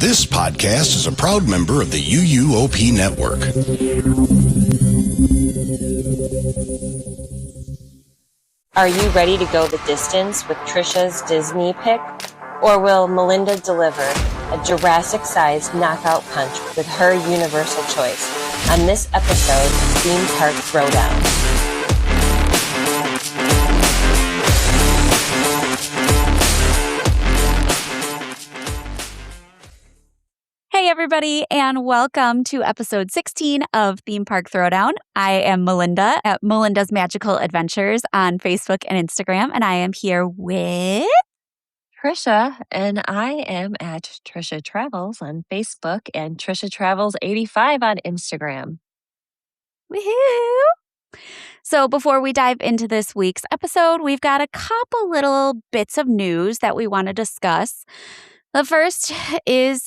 This podcast is a proud member of the UUOP Network. Are you ready to go the distance with Trisha's Disney pick? Or will Melinda deliver a Jurassic-sized knockout punch with her universal choice on this episode of Theme Park Throwdown? Hey everybody, and welcome to episode 16 of Theme Park Throwdown. I am Melinda at Melinda's Magical Adventures on Facebook and Instagram, and I am here with Trisha, and I am at Trisha Travels on Facebook and Trisha Travels 85 on Instagram. Woohoo! So before we dive into this week's episode, we've got a couple little bits of news that we want to discuss. The first is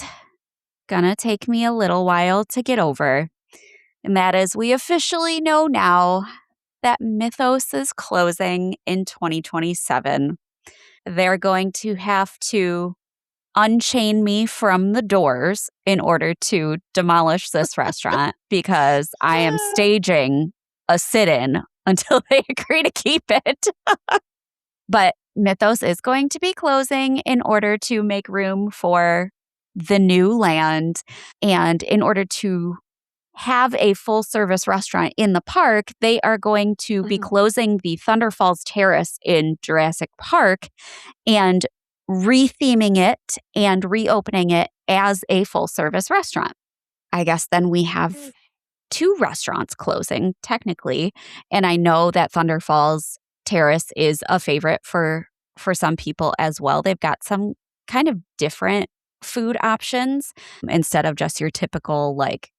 gonna take me a little while to get over, and that is we officially know now that Mythos is closing in 2027. They're going to have to unchain me from the doors in order to demolish this restaurant because I am staging a sit-in until they agree to keep it. But Mythos is going to be closing in order to make room for the new land, and in order to have a full-service restaurant in the park, they are going to be closing the Thunder Falls Terrace in Jurassic Park and retheming it and reopening it as a full-service restaurant. I guess then we have two restaurants closing, technically, and I know that Thunder Falls Terrace is a favorite for some people as well. They've got some kind of different food options instead of just your typical like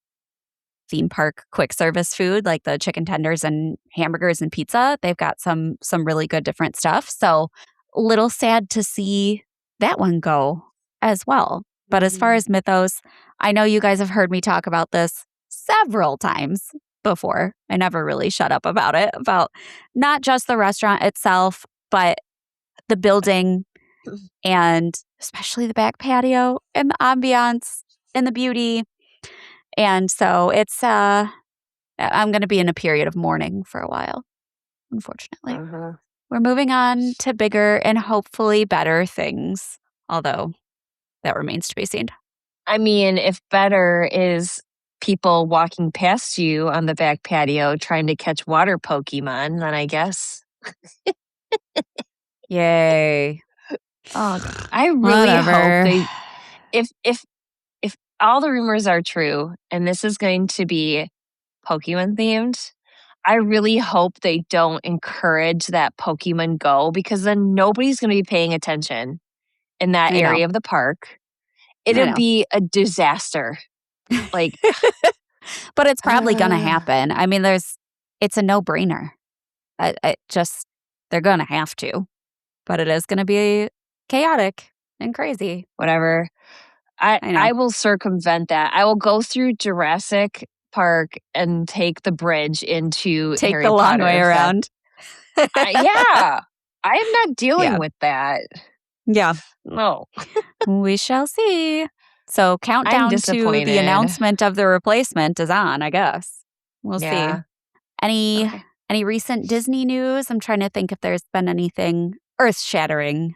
theme park quick service food like the chicken tenders and hamburgers and pizza. They've got some really good different stuff. So a little sad to see that one go as well. But as far as Mythos, I know you guys have heard me talk about this several times before. I never really shut up about it, about not just the restaurant itself, but the building and especially the back patio and the ambiance and the beauty. And so it's, I'm going to be in a period of mourning for a while, unfortunately. We're moving on to bigger and hopefully better things, although that remains to be seen. I mean, if better is people walking past you on the back patio trying to catch water Pokemon, then I guess. Yay. Oh, I really hope if all the rumors are true and this is going to be Pokemon themed, I really hope they don't encourage that Pokemon Go, because then nobody's going to be paying attention in that area of the park. It'll be a disaster. Like, but it's probably going to happen. I mean, it's a no-brainer. They're going to have to, but it is going to be chaotic and crazy. Whatever. I will circumvent that. I will go through Jurassic Park and take the bridge into take Harry the long Potter way around. Yeah. I am not dealing with that. Yeah. No. We shall see. So countdown to the announcement of the replacement is on, I guess. We'll see. Any recent Disney news? I'm trying to think if there's been anything earth-shattering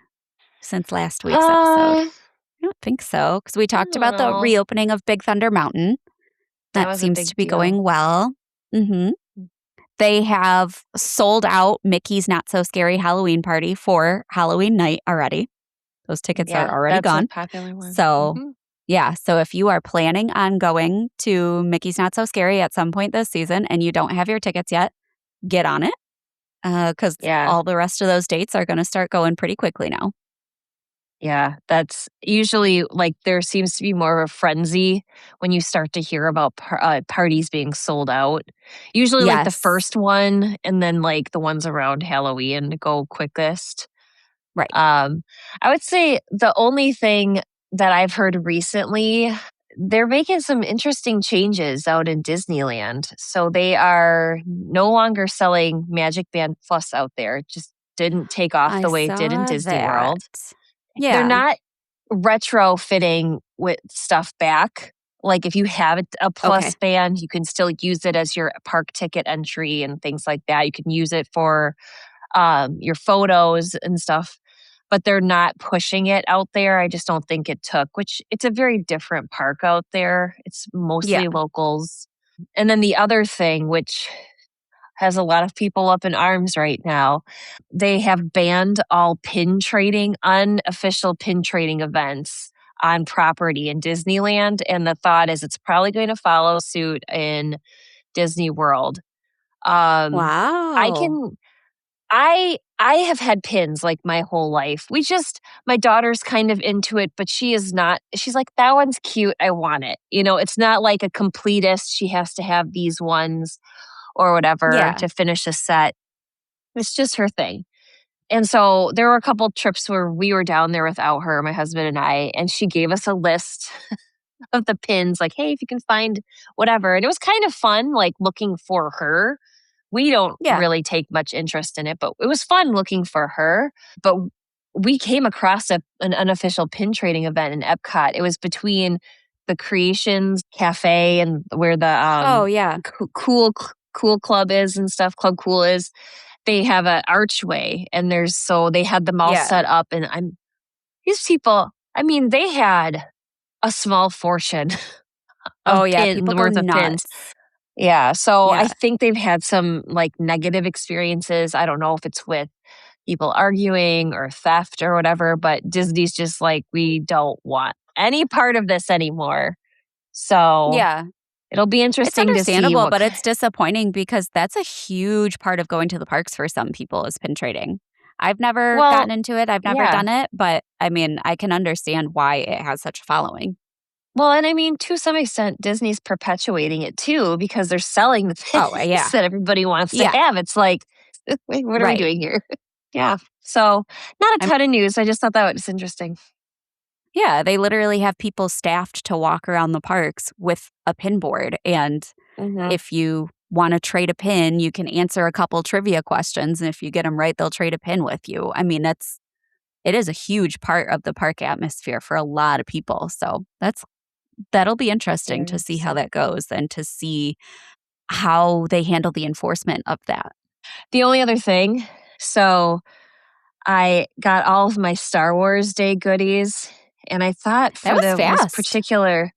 since last week's episode. I don't think so, because we talked about the reopening of Big Thunder Mountain. That seems to be going well. They have sold out Mickey's Not So Scary Halloween Party for Halloween night already. Those tickets are already gone. That's a popular one. So, so if you are planning on going to Mickey's Not So Scary at some point this season and you don't have your tickets yet, get on it, because all the rest of those dates are going to start going pretty quickly now. Yeah, that's usually like there seems to be more of a frenzy when you start to hear about parties being sold out. Usually like the first one and then like the ones around Halloween go quickest. Right. I would say the only thing that I've heard recently, they're making some interesting changes out in Disneyland. So they are no longer selling Magic Band Plus out there. It just didn't take off the way it did in Disney World. Yeah. They're not retrofitting with stuff back. Like if you have a plus band, you can still use it as your park ticket entry and things like that. You can use it for your photos and stuff, but they're not pushing it out there. I just don't think it took, which it's a very different park out there. It's mostly locals. And then the other thing, which has a lot of people up in arms right now, they have banned all pin trading, unofficial pin trading events on property in Disneyland. And the thought is it's probably going to follow suit in Disney World. Wow. I have had pins like my whole life. My daughter's kind of into it, but she is not. She's like, that one's cute. I want it. It's not like a completist. She has to have these ones or whatever to finish a set. It's just her thing. And so there were a couple trips where we were down there without her, my husband and I, and she gave us a list of the pins, like, hey, if you can find whatever. And it was kind of fun, like looking for her. We don't really take much interest in it, but it was fun looking for her. But we came across an unofficial pin trading event in Epcot. It was between the Creations Cafe and where the Cool Club is and stuff. Club Cool is. They have an archway, and they had them all set up. And these people, I mean, they had a small fortune of people worth go of nuts. pins. Yeah, so I think they've had some like negative experiences. I don't know if it's with people arguing or theft or whatever, but Disney's just like, we don't want any part of this anymore. So it'll be interesting to see. It's understandable, but it's disappointing because that's a huge part of going to the parks for some people is pin trading. I've never gotten into it. I've never done it, but I mean, I can understand why it has such a following. Well, and I mean, to some extent, Disney's perpetuating it too because they're selling the things that everybody wants to have. It's like, wait, what are we doing here? So not a ton of news. I just thought that was interesting. Yeah, they literally have people staffed to walk around the parks with a pin board. And if you want to trade a pin, you can answer a couple trivia questions. And if you get them right, they'll trade a pin with you. I mean, it is a huge part of the park atmosphere for a lot of people. So that'll be interesting to see how that goes and to see how they handle the enforcement of that. The only other thing, so I got all of my Star Wars Day goodies, and I thought for this particular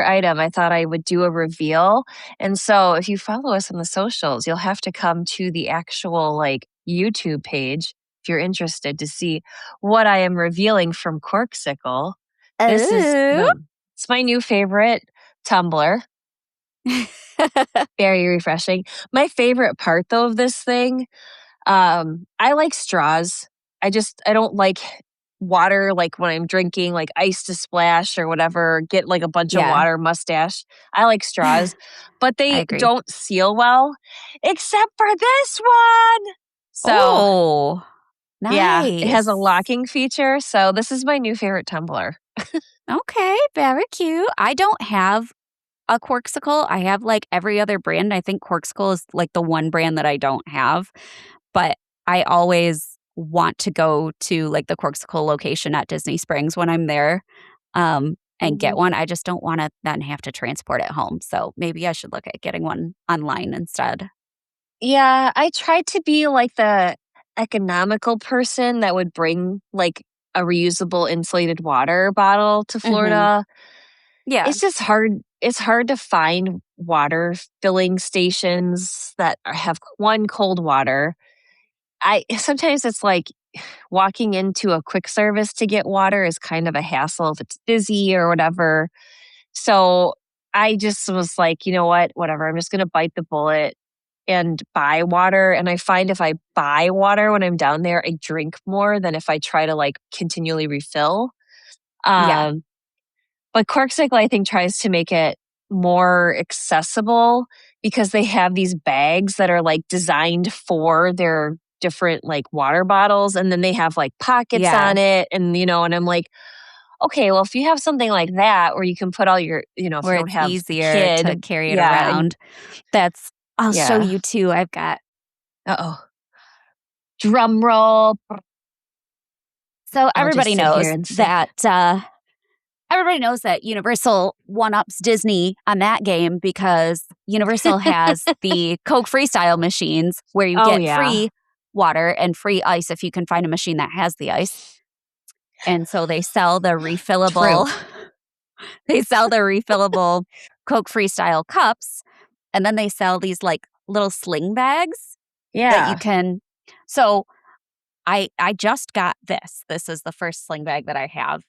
item, I thought I would do a reveal. And so if you follow us on the socials, you'll have to come to the actual like YouTube page if you're interested to see what I am revealing from Corksicle. It's my new favorite tumbler. Very refreshing. My favorite part though of this thing, I like straws. I don't like water like when I'm drinking like ice to splash or whatever, get like a bunch of water mustache. I like straws, but they don't seal well except for this one. So nice. It has a locking feature. So this is my new favorite tumbler. Okay, very cute. I don't have a Corksicle. I have like every other brand. I think Corksicle is like the one brand that I don't have, but I always want to go to like the Corksicle location at Disney Springs when I'm there and get one. I just don't want to then have to transport it home. So maybe I should look at getting one online instead. Yeah, I tried to be like the economical person that would bring like a reusable insulated water bottle to Florida. Yeah. It's just hard. It's hard to find water filling stations that have one cold water. Sometimes it's like walking into a quick service to get water is kind of a hassle if it's busy or whatever. So I just was like, you know what, whatever. I'm just going to bite the bullet and buy water. And I find if I buy water when I'm down there, I drink more than if I try to like continually refill. But Corksicle, I think, tries to make it more accessible because they have these bags that are like designed for their different like water bottles. And then they have like pockets on it. And, and I'm like, okay, well, if you have something like that where you can put all your, if where you don't it's have easier to carry it around. I'll show you too. I've got. Drum roll. So I'll just everybody sit here knows and sip. that Universal one-ups Disney on that game because Universal has the Coke Freestyle machines where you get free water and free ice if you can find a machine that has the ice. And so they sell the refillable Coke Freestyle cups, and then they sell these like little sling bags that you can. So I just got this. This is the first sling bag that I have.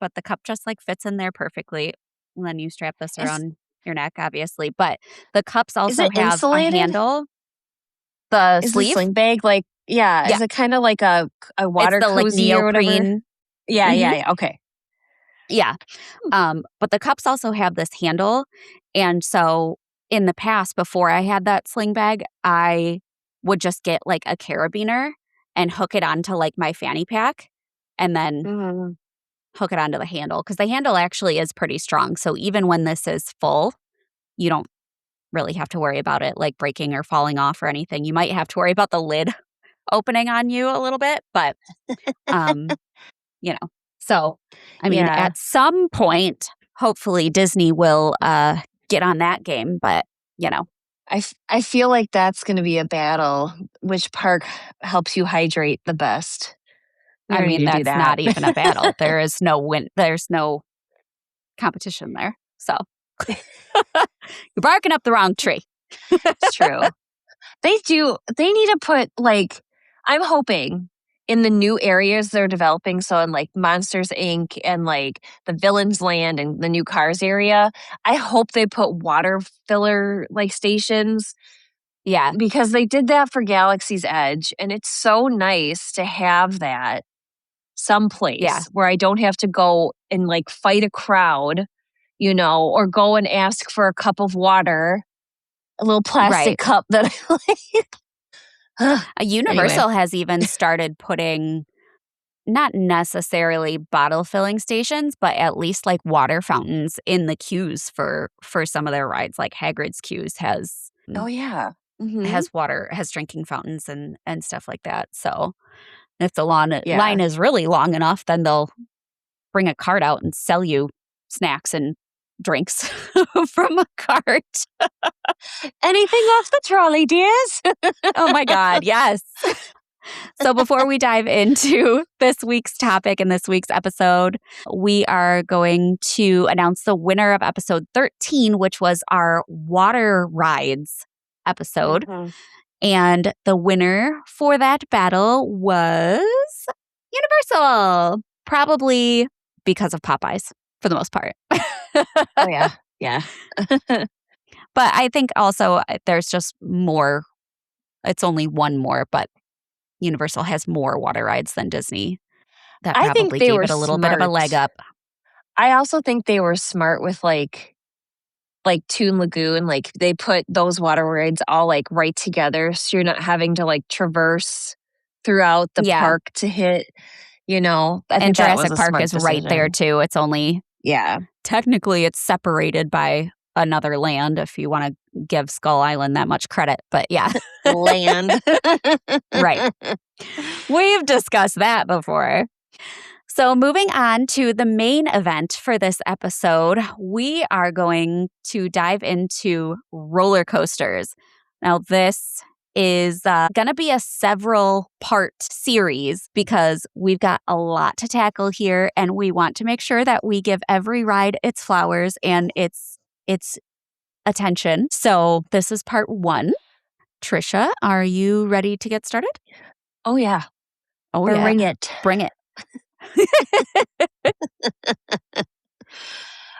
But the cup just like fits in there perfectly. And then you strap this around your neck, obviously. But the cups also it have insulated? a handle. The Is sleeve? the sling bag like is it kind of like a water it's the, cozy like, or whatever? neoprene. Yeah, okay. Yeah. But the cups also have this handle. And so in the past, before I had that sling bag, I would just get like a carabiner and hook it onto like my fanny pack and then hook it onto the handle. Because the handle actually is pretty strong. So even when this is full, you don't really have to worry about it like breaking or falling off or anything. You might have to worry about the lid opening on you a little bit, but you know. So, I mean, at some point, hopefully Disney will get on that game, but, you know. I feel like that's going to be a battle. Which park helps you hydrate the best? I mean, that's not even a battle. There's no competition there. So, you're barking up the wrong tree. It's true. They need to put like, I'm hoping in the new areas they're developing, so in like Monsters Inc. and like the Villains Land and the new Cars area, I hope they put water filler like stations. Yeah. Because they did that for Galaxy's Edge, and it's so nice to have that someplace where I don't have to go and like fight a crowd, or go and ask for a cup of water, a little plastic cup that I like. Universal has even started putting not necessarily bottle filling stations, but at least like water fountains in the queues for some of their rides. Like Hagrid's queues has has drinking fountains and stuff like that. So if the line is really long enough, then they'll bring a cart out and sell you snacks and drinks from a cart. Anything off the trolley, dears? Oh my God, yes. So before we dive into this week's topic and this week's episode, we are going to announce the winner of episode 13, which was our water rides episode. And the winner for that battle was Universal, probably because of Popeyes for the most part. Oh, yeah. But I think also there's just more. It's only one more, but Universal has more water rides than Disney. That probably gave it a little bit of a leg up. I also think they were smart with like Toon Lagoon. Like they put those water rides all like right together, so you're not having to like traverse throughout the park to hit. I think Jurassic Park is right there too. It's only technically it's separated by another land if you want to give Skull Island that much credit, but land. Right. We've discussed that before. So moving on to the main event for this episode, we are going to dive into roller coasters. Now this is going to be a several part series because we've got a lot to tackle here and we want to make sure that we give every ride its flowers and its attention. So this is part 1. Trisha, are you ready to get started? Oh, yeah. Bring it. Bring it.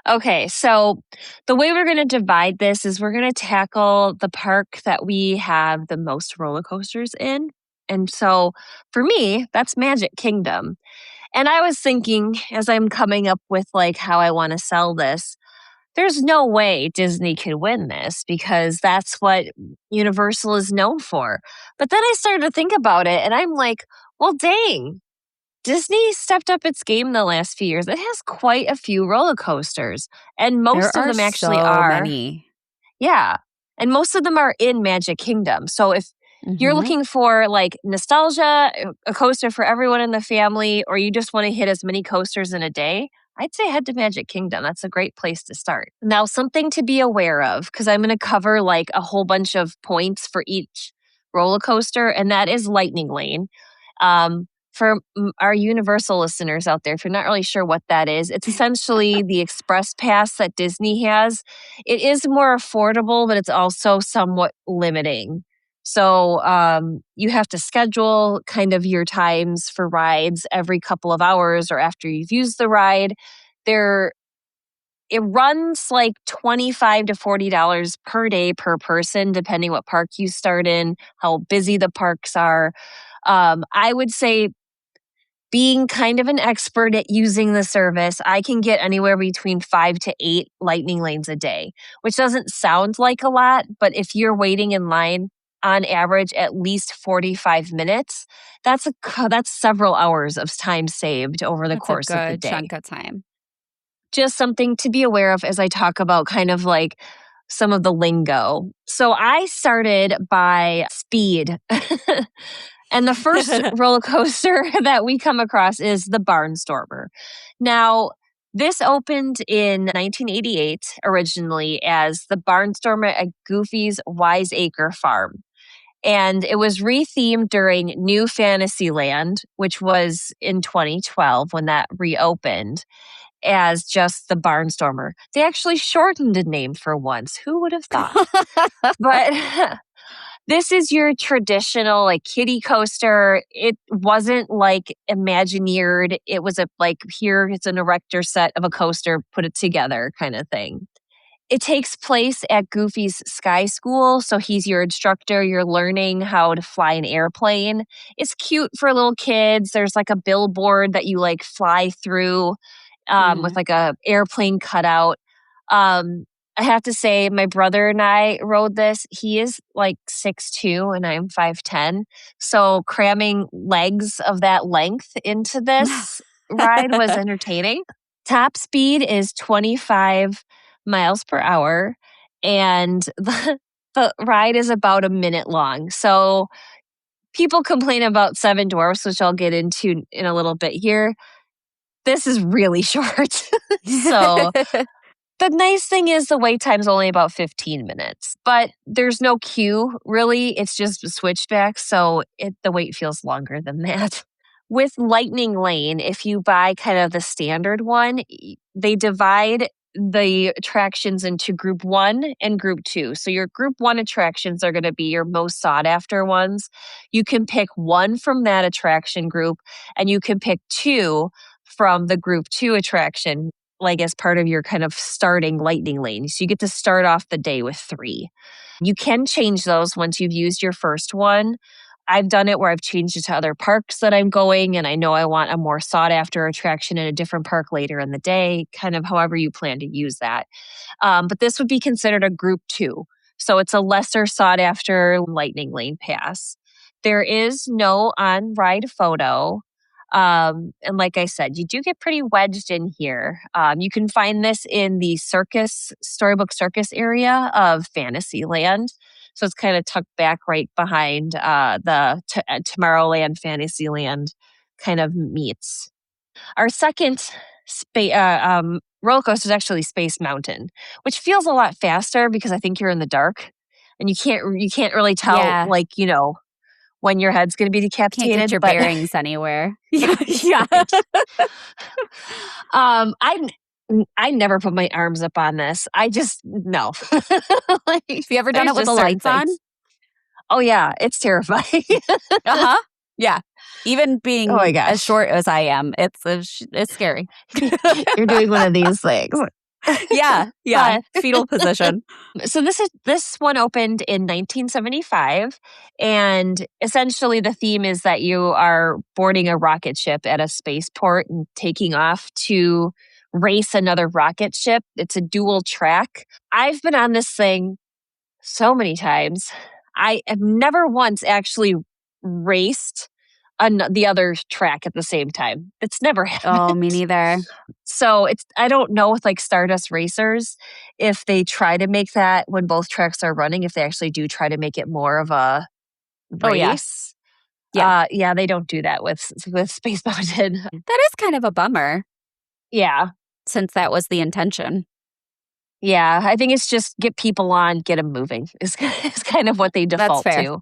Okay, so the way we're going to divide this is we're going to tackle the park that we have the most roller coasters in. And so for me, that's Magic Kingdom. And I was thinking as I'm coming up with like how I want to sell this, there's no way Disney could win this because that's what Universal is known for. But then I started to think about it and I'm like, well, dang. Disney stepped up its game the last few years. It has quite a few roller coasters, and most of them actually are. Many. Yeah, and most of them are in Magic Kingdom. So if you're looking for like nostalgia, a coaster for everyone in the family, or you just want to hit as many coasters in a day, I'd say head to Magic Kingdom. That's a great place to start. Now, something to be aware of, because I'm going to cover like a whole bunch of points for each roller coaster, and that is Lightning Lane. For our Universal listeners out there, if you're not really sure what that is, it's essentially the express pass that Disney has. It is more affordable, but it's also somewhat limiting. So you have to schedule kind of your times for rides every couple of hours or after you've used the ride. It runs like $25 to $40 per day per person, depending what park you start in, how busy the parks are. I would say, being kind of an expert at using the service, I can get anywhere between 5 to 8 Lightning Lanes a day, which doesn't sound like a lot, but if you're waiting in line on average at least 45 minutes, that's several hours of time saved over the course of the day. Chunk of time. Just something to be aware of as I talk about kind of like some of the lingo. So I started by speed. And the first roller coaster that we come across is the Barnstormer. Now, this opened in 1988 originally as the Barnstormer at Goofy's Wiseacre Farm. And it was rethemed during New Fantasyland, which was in 2012 when that reopened, as just the Barnstormer. They actually shortened the name for once. Who would have thought? But this is your traditional like kiddie coaster. It wasn't like Imagineered. It was here it's an erector set of a coaster, put it together kind of thing. It takes place at Goofy's Sky School, so he's your instructor. You're learning how to fly an airplane. It's cute for little kids. There's like a billboard that you like fly through with like a airplane cutout. I have to say, my brother and I rode this. He is like 6'2" and I'm 5'10". So cramming legs of that length into this ride was entertaining. Top speed is 25 miles per hour, and the ride is about a minute long. So people complain about Seven Dwarfs, which I'll get into in a little bit here. This is really short. So the nice thing is the wait time's only about 15 minutes, but there's no queue really. It's just a switchback, so the wait feels longer than that. With Lightning Lane, if you buy kind of the standard one, they divide the attractions into group 1 and group 2. So your group 1 attractions are going to be your most sought after ones. You can pick one from that attraction group, and you can pick 2 from the group 2 attraction, like as part of your kind of starting Lightning Lane. So you get to start off the day with 3. You can change those once you've used your first one. I've done it where I've changed it to other parks that I'm going, and I know I want a more sought after attraction in a different park later in the day, kind of however you plan to use that. But this would be considered a group 2. So it's a lesser sought after Lightning Lane pass. There is no on-ride photo. And like I said, you do get pretty wedged in here. You can find this in the Storybook Circus area of Fantasyland. So it's kind of tucked back right behind the Tomorrowland Fantasyland kind of meets. Our second roller coaster is actually Space Mountain, which feels a lot faster because I think you're in the dark and you can't really tell when your head's going to be decapitated. Can't get your bearings anywhere. Yeah. I never put my arms up on this. I just, no. Have you ever done it with the lights on? Oh, yeah. It's terrifying. Yeah. Even being as short as I am, it's scary. You're doing one of these things. Yeah. Fetal position. So this one opened in 1975, and essentially the theme is that you are boarding a rocket ship at a spaceport and taking off to race another rocket ship. It's a dual track. I've been on this thing so many times. I have never once actually raced the other track at the same time. It's never happened. Oh, me neither. So I don't know with like Stardust Racers if they try to make that when both tracks are running, if they actually do try to make it more of a Oh, yeah. race. Yeah. Yeah, they don't do that with Space Mountain. That is kind of a bummer Yeah. since that was the intention. Yeah, I think it's just get people on, get them moving is kind of what they That's default fair. to.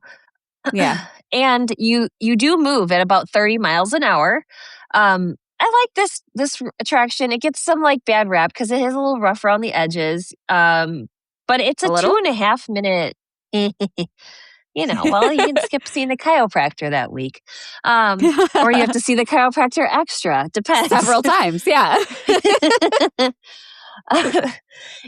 Yeah. And you do move at about 30 miles an hour. I like this attraction. It gets some like bad rap because it is a little rough around the edges. But it's a A little? 2.5 minute. Well, you can skip seeing the chiropractor that week, or you have to see the chiropractor extra. Depends. Several times, yeah.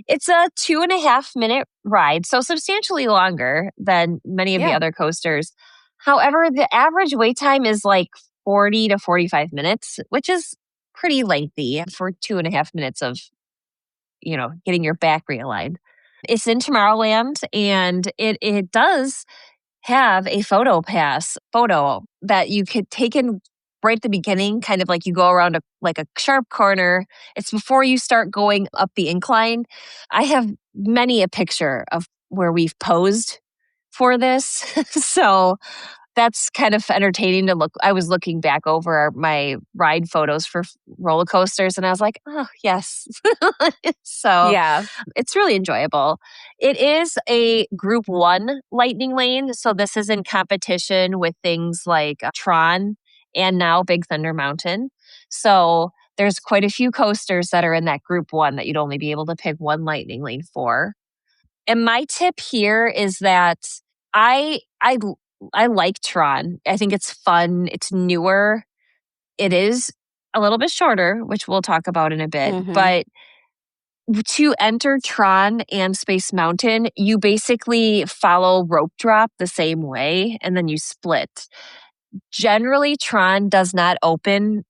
It's a 2.5 minute ride, so substantially longer than many of the Yeah. other coasters. However, the average wait time is like 40 to 45 minutes, which is pretty lengthy for 2.5 minutes of, getting your back realigned. It's in Tomorrowland, and it does have a photo that you could take in right at the beginning, kind of like you go around a sharp corner. It's before you start going up the incline. I have many a picture of where we've posed for this. So that's kind of entertaining to look. I was looking back over my ride photos for roller coasters and I was like, oh, yes. So Yeah. it's really enjoyable. It is a Group 1 lightning lane. So this is in competition with things like Tron and now Big Thunder Mountain. So there's quite a few coasters that are in that Group 1 that you'd only be able to pick one lightning lane for. And my tip here is that I like Tron. I think it's fun. It's newer. It is a little bit shorter, which we'll talk about in a bit. Mhm. But to enter Tron and Space Mountain, you basically follow rope drop the same way and then you split. Generally, Tron does not open,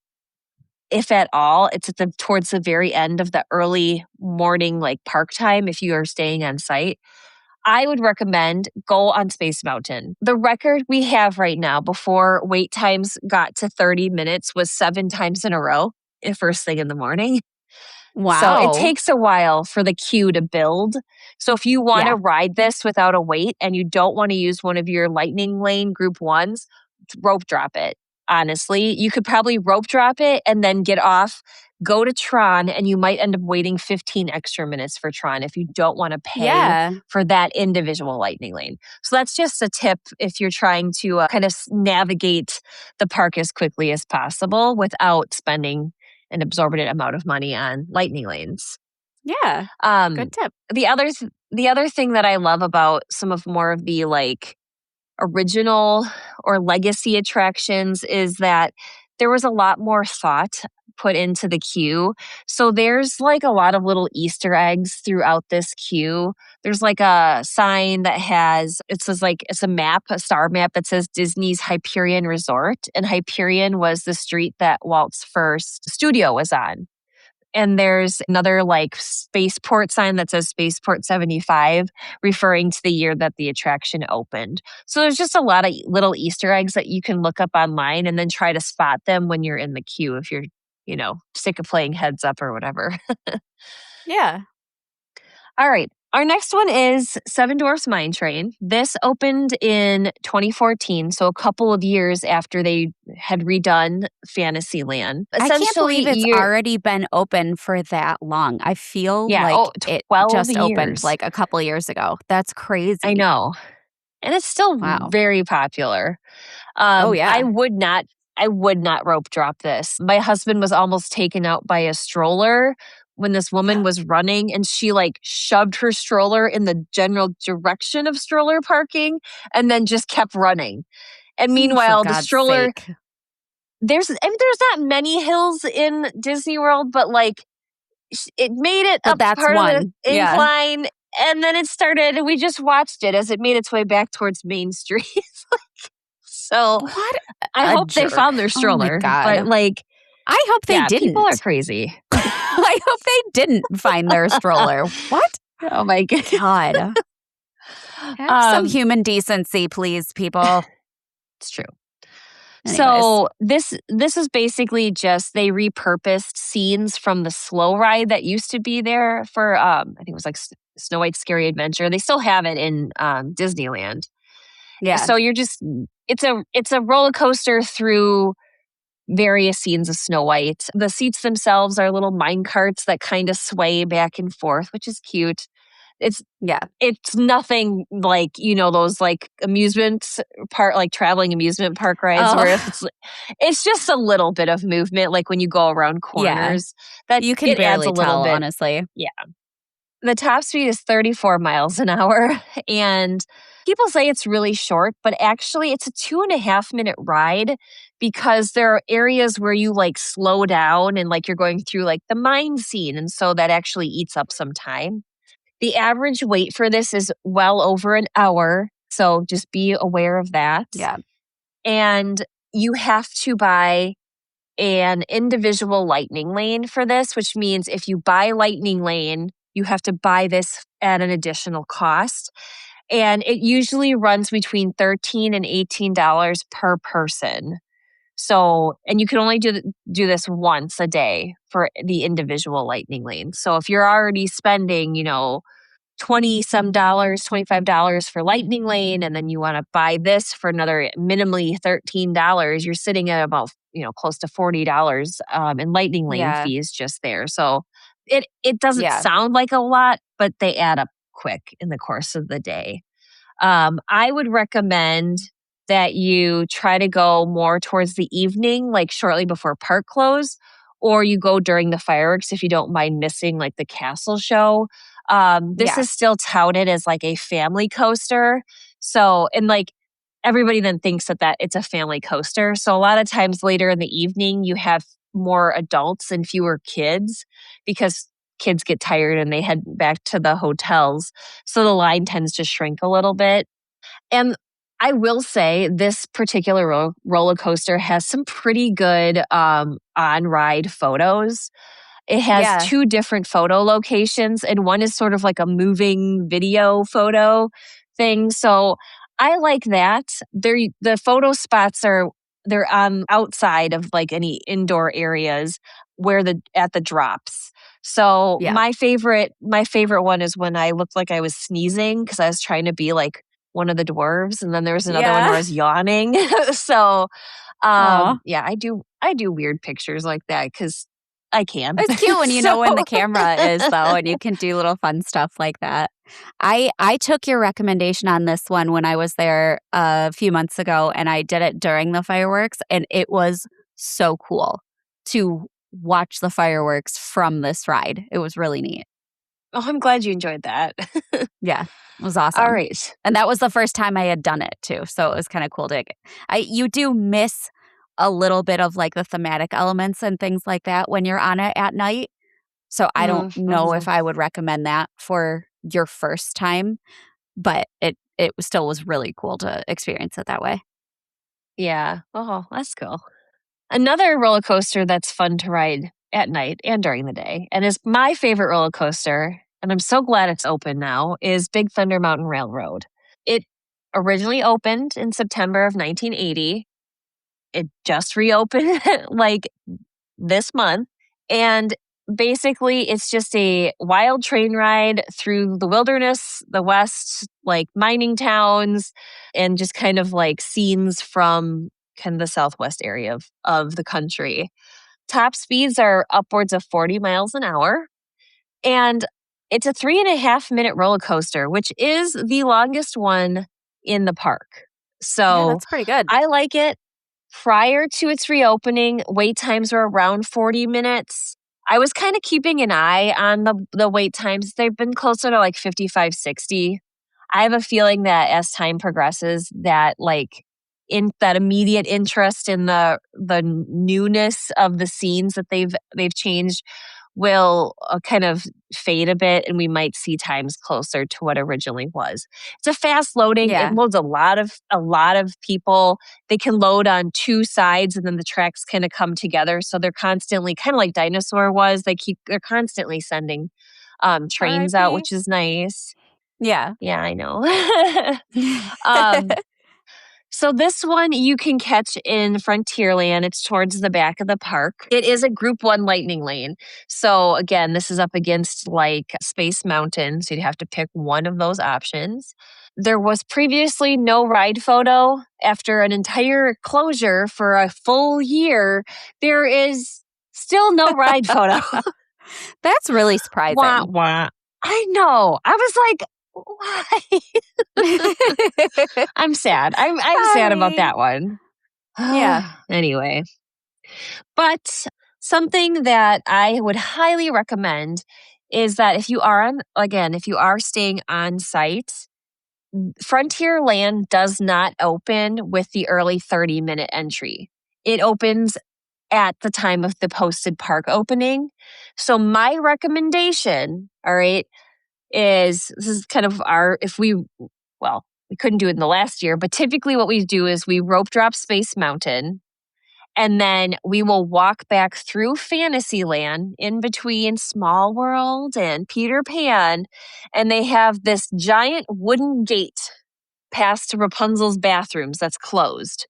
if at all. It's towards the very end of the early morning, like park time, if you are staying on site. I would recommend go on Space Mountain. The record we have right now before wait times got to 30 minutes was 7 times in a row, first thing in the morning. Wow. So it takes a while for the queue to build. So if you want to ride this without a wait and you don't want to use one of your lightning lane Group 1s, rope drop it. Honestly, you could probably rope drop it and then get off, go to Tron, and you might end up waiting 15 extra minutes for Tron if you don't want to pay for that individual lightning lane. So that's just a tip if you're trying to kind of navigate the park as quickly as possible without spending an exorbitant amount of money on lightning lanes. Yeah. Good tip. The other thing that I love about some of more of the like original or legacy attractions is that there was a lot more thought put into the queue. So there's like a lot of little Easter eggs throughout this queue. There's like a sign that it's a map, a star map that says Disney's Hyperion Resort. And Hyperion was the street that Walt's first studio was on. And there's another like spaceport sign that says Spaceport 75, referring to the year that the attraction opened. So there's just a lot of little Easter eggs that you can look up online and then try to spot them when you're in the queue if you're, sick of playing heads up or whatever. Yeah. All right. Our next one is Seven Dwarfs Mine Train. This opened in 2014, so a couple of years after they had redone Fantasyland. I can't believe it's already been open for that long. I feel like it just opened like a couple years ago. That's crazy. I know. And it's still very popular. Oh, yeah. I would not rope drop this. My husband was almost taken out by a stroller when this woman was running and she like shoved her stroller in the general direction of stroller parking and then just kept running. And meanwhile, the stroller, there's not many hills in Disney World, but like it made it up part of the incline and then it started, we just watched it as it made its way back towards Main Street. So I hope they found their stroller. Oh my God. But like, I hope they didn't. People are crazy. I hope they didn't find their stroller. What? Oh my God. Have some human decency, please, people. It's true. Anyways. So this is basically just they repurposed scenes from the slow ride that used to be there for I think it was like Snow White's Scary Adventure. They still have it in Disneyland. Yeah. So it's a roller coaster through various scenes of Snow White. The seats themselves are little mine carts that kind of sway back and forth, which is cute. It's nothing like, those like amusement park, like traveling amusement park rides where it's just a little bit of movement, like when you go around corners. That you can it adds a barely little tell, bit. honestly. Yeah. The top speed is 34 miles an hour. And people say it's really short, but actually it's a 2.5-minute ride because there are areas where you like slow down and like you're going through like the mine scene. And so that actually eats up some time. The average wait for this is well over an hour. So just be aware of that. Yeah. And you have to buy an individual lightning lane for this, which means if you buy lightning lane, you have to buy this at an additional cost. And it usually runs between $13 and $18 per person. So, and you can only do this once a day for the individual lightning lane. So if you're already spending, 20 some dollars, $25 for lightning lane, and then you want to buy this for another minimally $13, you're sitting at about, close to $40 in lightning lane fees just there. So it doesn't sound like a lot, but they add up quick in the course of the day. I would recommend that you try to go more towards the evening, like shortly before park close, or you go during the fireworks if you don't mind missing like the castle show. This is still touted as like a family coaster. So, and like everybody then thinks that it's a family coaster. So a lot of times later in the evening, you have more adults and fewer kids because kids get tired and they head back to the hotels. So the line tends to shrink a little bit. And I will say this particular roller coaster has some pretty good on-ride photos. It has 2 different photo locations, and one is sort of like a moving video photo thing. So I like that. The photo spots they're outside of like any indoor areas where at the drops. So my favorite one is when I looked like I was sneezing because I was trying to be like one of the dwarves, and then there was another one where I was yawning. So I do weird pictures like that because I can. It's cute when you know when the camera is, though, and you can do little fun stuff like that. I took your recommendation on this one when I was there a few months ago, and I did it during the fireworks, and it was so cool to watch the fireworks from this ride. It was really neat. Oh, I'm glad you enjoyed that. Yeah, it was awesome. All right. And that was the first time I had done it, too, so it was kind of cool to you do miss a little bit of like the thematic elements and things like that when you're on it at night. So I don't know if I would recommend that for your first time, but it still was really cool to experience it that way. Yeah. Oh, that's cool. Another roller coaster that's fun to ride at night and during the day, and is my favorite roller coaster, and I'm so glad it's open now, is Big Thunder Mountain Railroad. It originally opened in September of 1980. It just reopened like this month. And basically, it's just a wild train ride through the wilderness, the West, like mining towns, and just kind of like scenes from kind of the Southwest area of the country. Top speeds are upwards of 40 miles an hour. And it's a 3.5-minute roller coaster, which is the longest one in the park. So that's pretty good. I like it. Prior to its reopening, wait times were around 40 minutes. I was kind of keeping an eye on the wait times. They've been closer to like 55, 60. I have a feeling that as time progresses, that like in that immediate interest in the newness of the scenes that they've changed will kind of fade a bit, and we might see times closer to what originally was. It's a fast loading. Yeah. It loads a lot of people. They can load on 2 sides, and then the tracks kind of come together. So they're constantly, kind of like Dinosaur was, they're constantly sending trains out, which is nice. Yeah. Yeah, I know. So this one you can catch in Frontierland. It's towards the back of the park. It is a Group 1 lightning lane. So again, this is up against like Space Mountain. So you'd have to pick one of those options. there was previously no ride photo. After an entire closure for a full year, there is still no ride photo. That's really surprising. Wah, wah. I know. I was like, why? I'm sad. I'm sad about that one. Yeah. Anyway. But something that I would highly recommend is that if you are staying on site, Frontierland does not open with the early 30-minute entry. It opens at the time of the posted park opening. So my recommendation, all right, is this is kind of we couldn't do it in the last year, but typically what we do is we rope drop Space Mountain, and then we will walk back through Fantasyland in between Small World and Peter Pan, and they have this giant wooden gate past Rapunzel's bathrooms that's closed.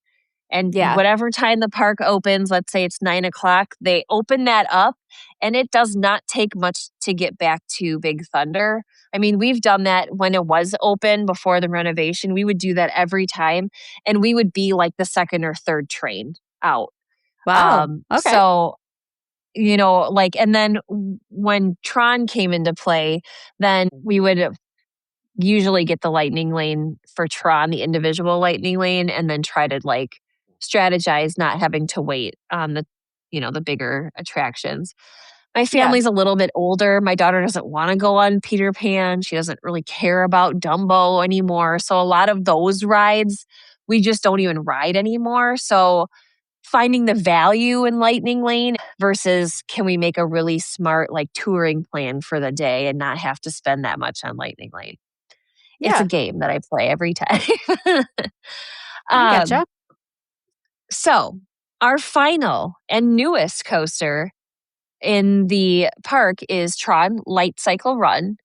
And whatever time the park opens, let's say it's 9:00, they open that up, and it does not take much to get back to Big Thunder. I mean, we've done that when it was open before the renovation. We would do that every time, and we would be like the second or third train out. Wow. Okay. So, and then when Tron came into play, then we would usually get the lightning lane for Tron, the individual lightning lane, and then try to strategize not having to wait on the bigger attractions. My family's a little bit older. My daughter doesn't want to go on Peter Pan. She doesn't really care about Dumbo anymore. So a lot of those rides, we just don't even ride anymore. So finding the value in Lightning Lane versus can we make a really smart touring plan for the day and not have to spend that much on Lightning Lane. Yeah. It's a game that I play every time. I gotcha. So our final and newest coaster in the park is Tron Light Cycle Run.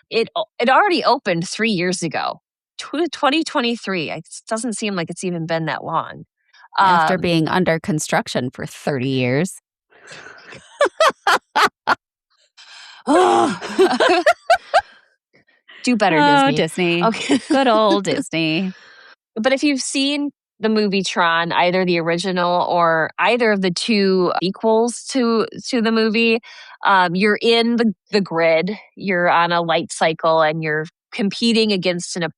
It already opened 3 years ago, 2023. It doesn't seem like it's even been that long. After being under construction for 30 years. Do better, Disney. Disney. Okay. Good old Disney. But if you've seen the movie Tron, either the original or either of the two equals to the movie, you're in the grid, you're on a light cycle, and you're competing against a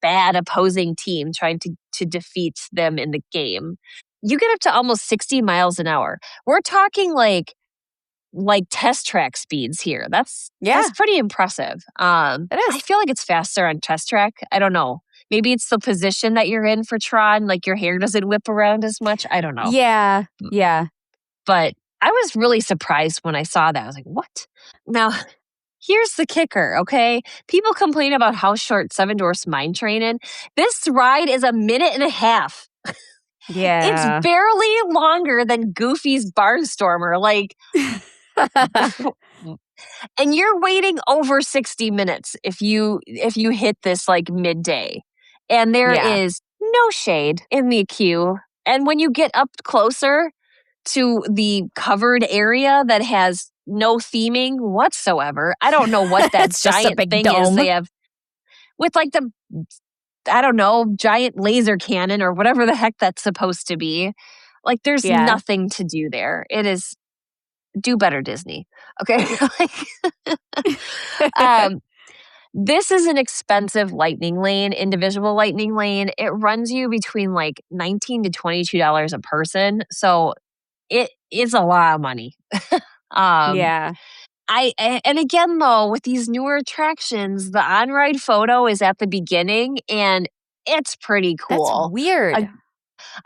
bad opposing team trying to defeat them in the game. You get up to almost 60 miles an hour. We're talking like test track speeds here. That's pretty impressive. It is. I feel like it's faster on test track. I don't know. Maybe it's the position that you're in for Tron, your hair doesn't whip around as much. I don't know. Yeah. But I was really surprised when I saw that. I was like, what? Now, here's the kicker, okay? People complain about how short Seven Dwarfs Mine Train is. This ride is 1.5 minutes. Yeah. It's barely longer than Goofy's Barnstormer. And you're waiting over 60 minutes if you hit this midday. And there is no shade in the queue. And when you get up closer to the covered area that has no theming whatsoever, I don't know what that giant thing is they have with giant laser cannon or whatever the heck that's supposed to be. There's nothing to do there. It is do better, Disney. Okay. This is an expensive lightning lane, individual lightning lane. It runs you between $19 to $22 a person. So it is a lot of money. And again, though, with these newer attractions, the on-ride photo is at the beginning, and it's pretty cool. That's weird.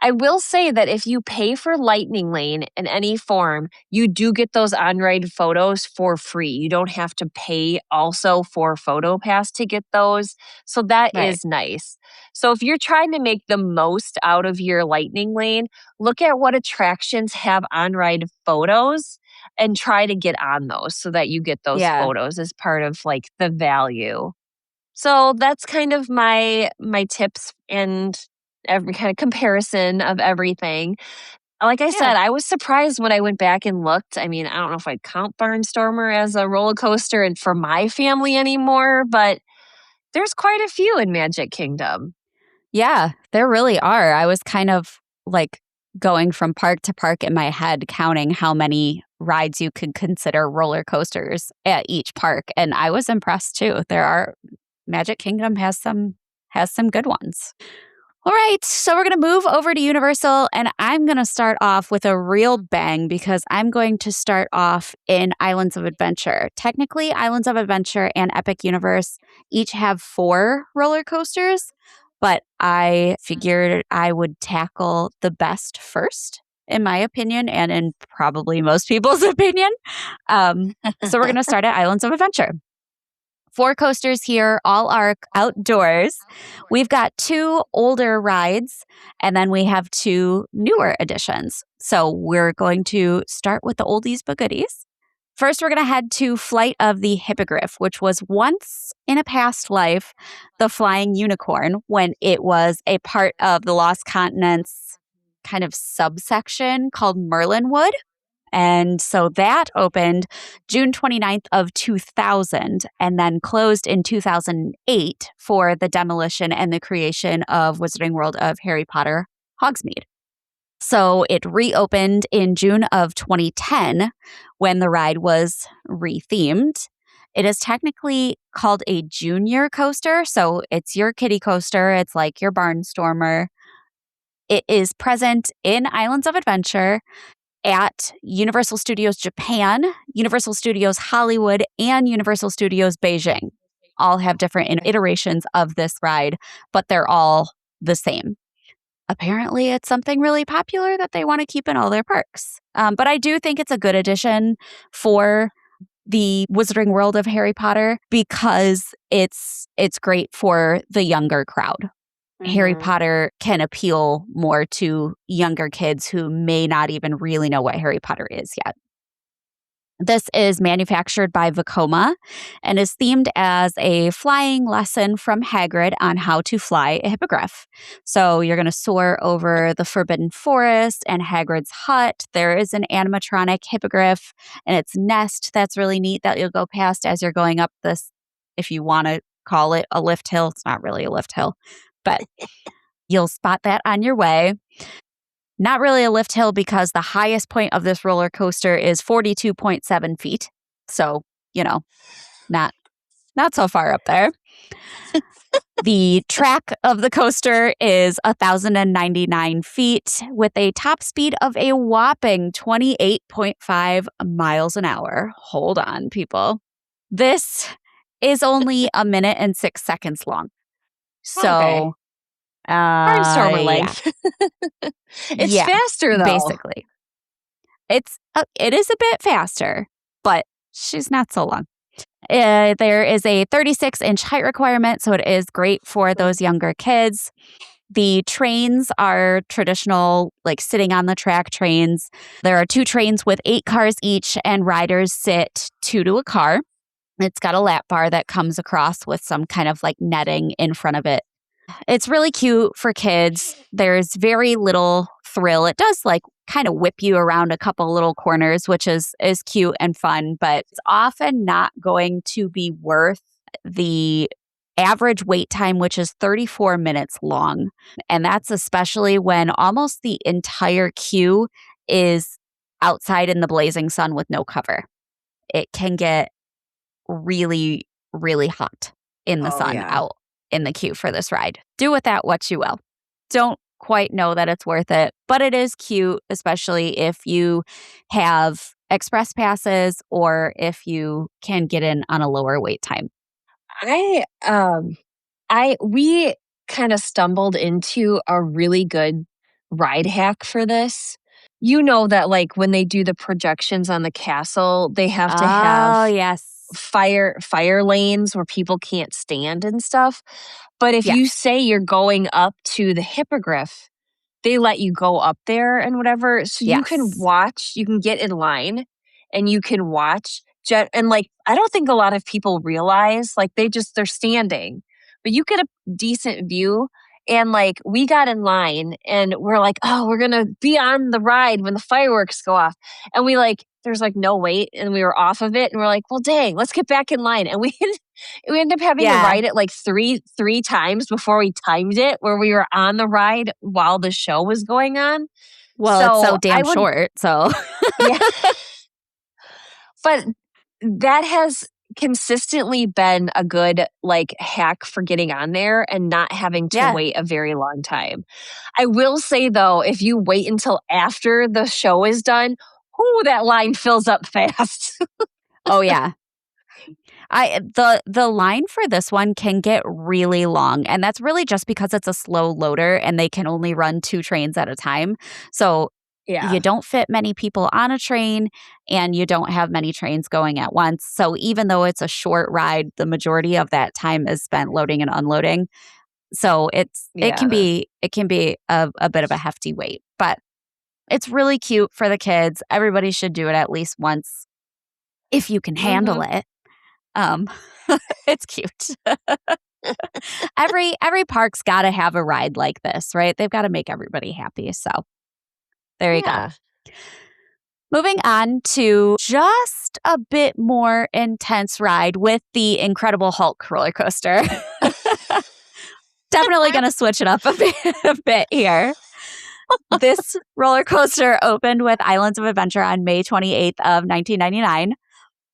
I will say that if you pay for Lightning Lane in any form, you do get those on-ride photos for free. You don't have to pay also for PhotoPass to get those. So that is nice. So if you're trying to make the most out of your Lightning Lane, look at what attractions have on-ride photos and try to get on those so that you get those photos as part of the value. So that's kind of my tips and every kind of comparison of everything. Like I said, I was surprised when I went back and looked. I mean, I don't know if I'd count Barnstormer as a roller coaster and for my family anymore, but there's quite a few in Magic Kingdom. Yeah, there really are. I was kind of like going from park to park in my head, counting how many rides you could consider roller coasters at each park. And I was impressed too. Magic Kingdom has some good ones. All right, so we're going to move over to Universal, and I'm going to start off with a real bang because I'm going to start off in Islands of Adventure. Technically, Islands of Adventure and Epic Universe each have 4 roller coasters, but I figured I would tackle the best first, in my opinion, and in probably most people's opinion. So we're going to start at Islands of Adventure. 4 coasters here, all are outdoors. We've got 2 older rides, and then we have 2 newer additions. So we're going to start with the oldies but goodies. First, we're going to head to Flight of the Hippogriff, which was once in a past life the Flying Unicorn when it was a part of the Lost Continents kind of subsection called Merlinwood. And so that opened June 29th of 2000 and then closed in 2008 for the demolition and the creation of Wizarding World of Harry Potter Hogsmeade. So it reopened in June of 2010 when the ride was rethemed. It is technically called a junior coaster, so it's your kiddie coaster. It's like your Barnstormer. It is present in Islands of Adventure at Universal Studios Japan, Universal Studios Hollywood, and Universal Studios Beijing. All have different iterations of this ride, but they're all the same. Apparently, it's something really popular that they want to keep in all their parks. But I do think it's a good addition for the Wizarding World of Harry Potter because it's great for the younger crowd. Harry Potter can appeal more to younger kids who may not even really know what Harry Potter is yet. This is manufactured by Vekoma and is themed as a flying lesson from Hagrid on how to fly a hippogriff. So you're going to soar over the Forbidden Forest and Hagrid's hut. There is an animatronic hippogriff and its nest that's really neat that you'll go past as you're going up this, if you want to call it a lift hill. It's not really a lift hill, but you'll spot that on your way. Not really a lift hill because the highest point of this roller coaster is 42.7 feet. So, not so far up there. The track of the coaster is 1,099 feet with a top speed of a whopping 28.5 miles an hour. Hold on, people. This is only 1 minute and 6 seconds long. So, okay. Barnstormer length. It's faster though. Basically. It is a bit faster, but she's not so long. There is a 36-inch height requirement, so it is great for those younger kids. The trains are traditional, like sitting on the track trains. There are 2 trains with 8 cars each, and riders sit 2 to a car. It's got a lap bar that comes across with some kind of like netting in front of it. It's really cute for kids. There's very little thrill. It does like kind of whip you around a couple little corners, which is cute and fun, but it's often not going to be worth the average wait time, which is 34 minutes long. And that's especially when almost the entire queue is outside in the blazing sun with no cover. It can get really, really hot in the sun out in the queue for this ride. Do with that what you will. Don't quite know that it's worth it, but it is cute, especially if you have express passes or if you can get in on a lower wait time. We kind of stumbled into a really good ride hack for this. You know that like when they do the projections on the castle, they have to have fire lanes where people can't stand and stuff. But if you say you're going up to the hippogriff, they let you go up there and whatever. So you can watch, you can get in line and you can watch. And like, I don't think a lot of people realize, like they're standing, but you get a decent view. And like, we got in line and we're like, oh, we're going to be on the ride when the fireworks go off. And we like there's like no wait, and we were off of it, and we're like, well, dang, let's get back in line. And we ended up having to ride it like three times before we timed it, where we were on the ride while the show was going on. Well, it's so damn short, so. Yeah. But that has consistently been a good like hack for getting on there and not having to wait a very long time. I will say though, if you wait until after the show is done, that line fills up fast. Oh yeah. The line for this one can get really long, and that's really just because it's a slow loader and they can only run 2 trains at a time. So you don't fit many people on a train, and you don't have many trains going at once. So even though it's a short ride, the majority of that time is spent loading and unloading. So it can be a bit of a hefty wait, but it's really cute for the kids. Everybody should do it at least once if you can handle it. It's cute. Every park's got to have a ride like this, right? They've got to make everybody happy. So there you go. Moving on to just a bit more intense ride with the Incredible Hulk roller coaster. Definitely going to switch it up a bit here. This roller coaster opened with Islands of Adventure on May 28th of 1999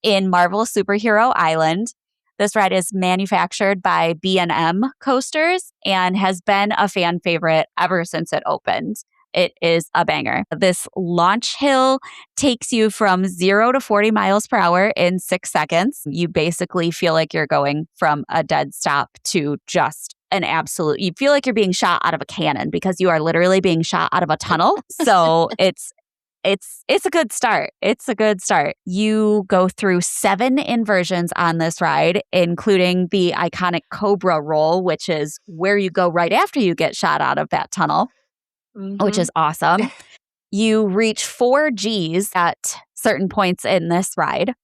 in Marvel Superhero Island. This ride is manufactured by B&M Coasters and has been a fan favorite ever since it opened. It is a banger. This launch hill takes you from 0 to 40 miles per hour in 6 seconds. You basically feel like you're going from a dead stop to just an absolute, you feel like you're being shot out of a cannon because you are literally being shot out of a tunnel. So it's a good start. It's a good start. You go through 7 inversions on this ride, including the iconic Cobra roll, which is where you go right after you get shot out of that tunnel. Which is awesome. You reach 4 Gs at certain points in this ride.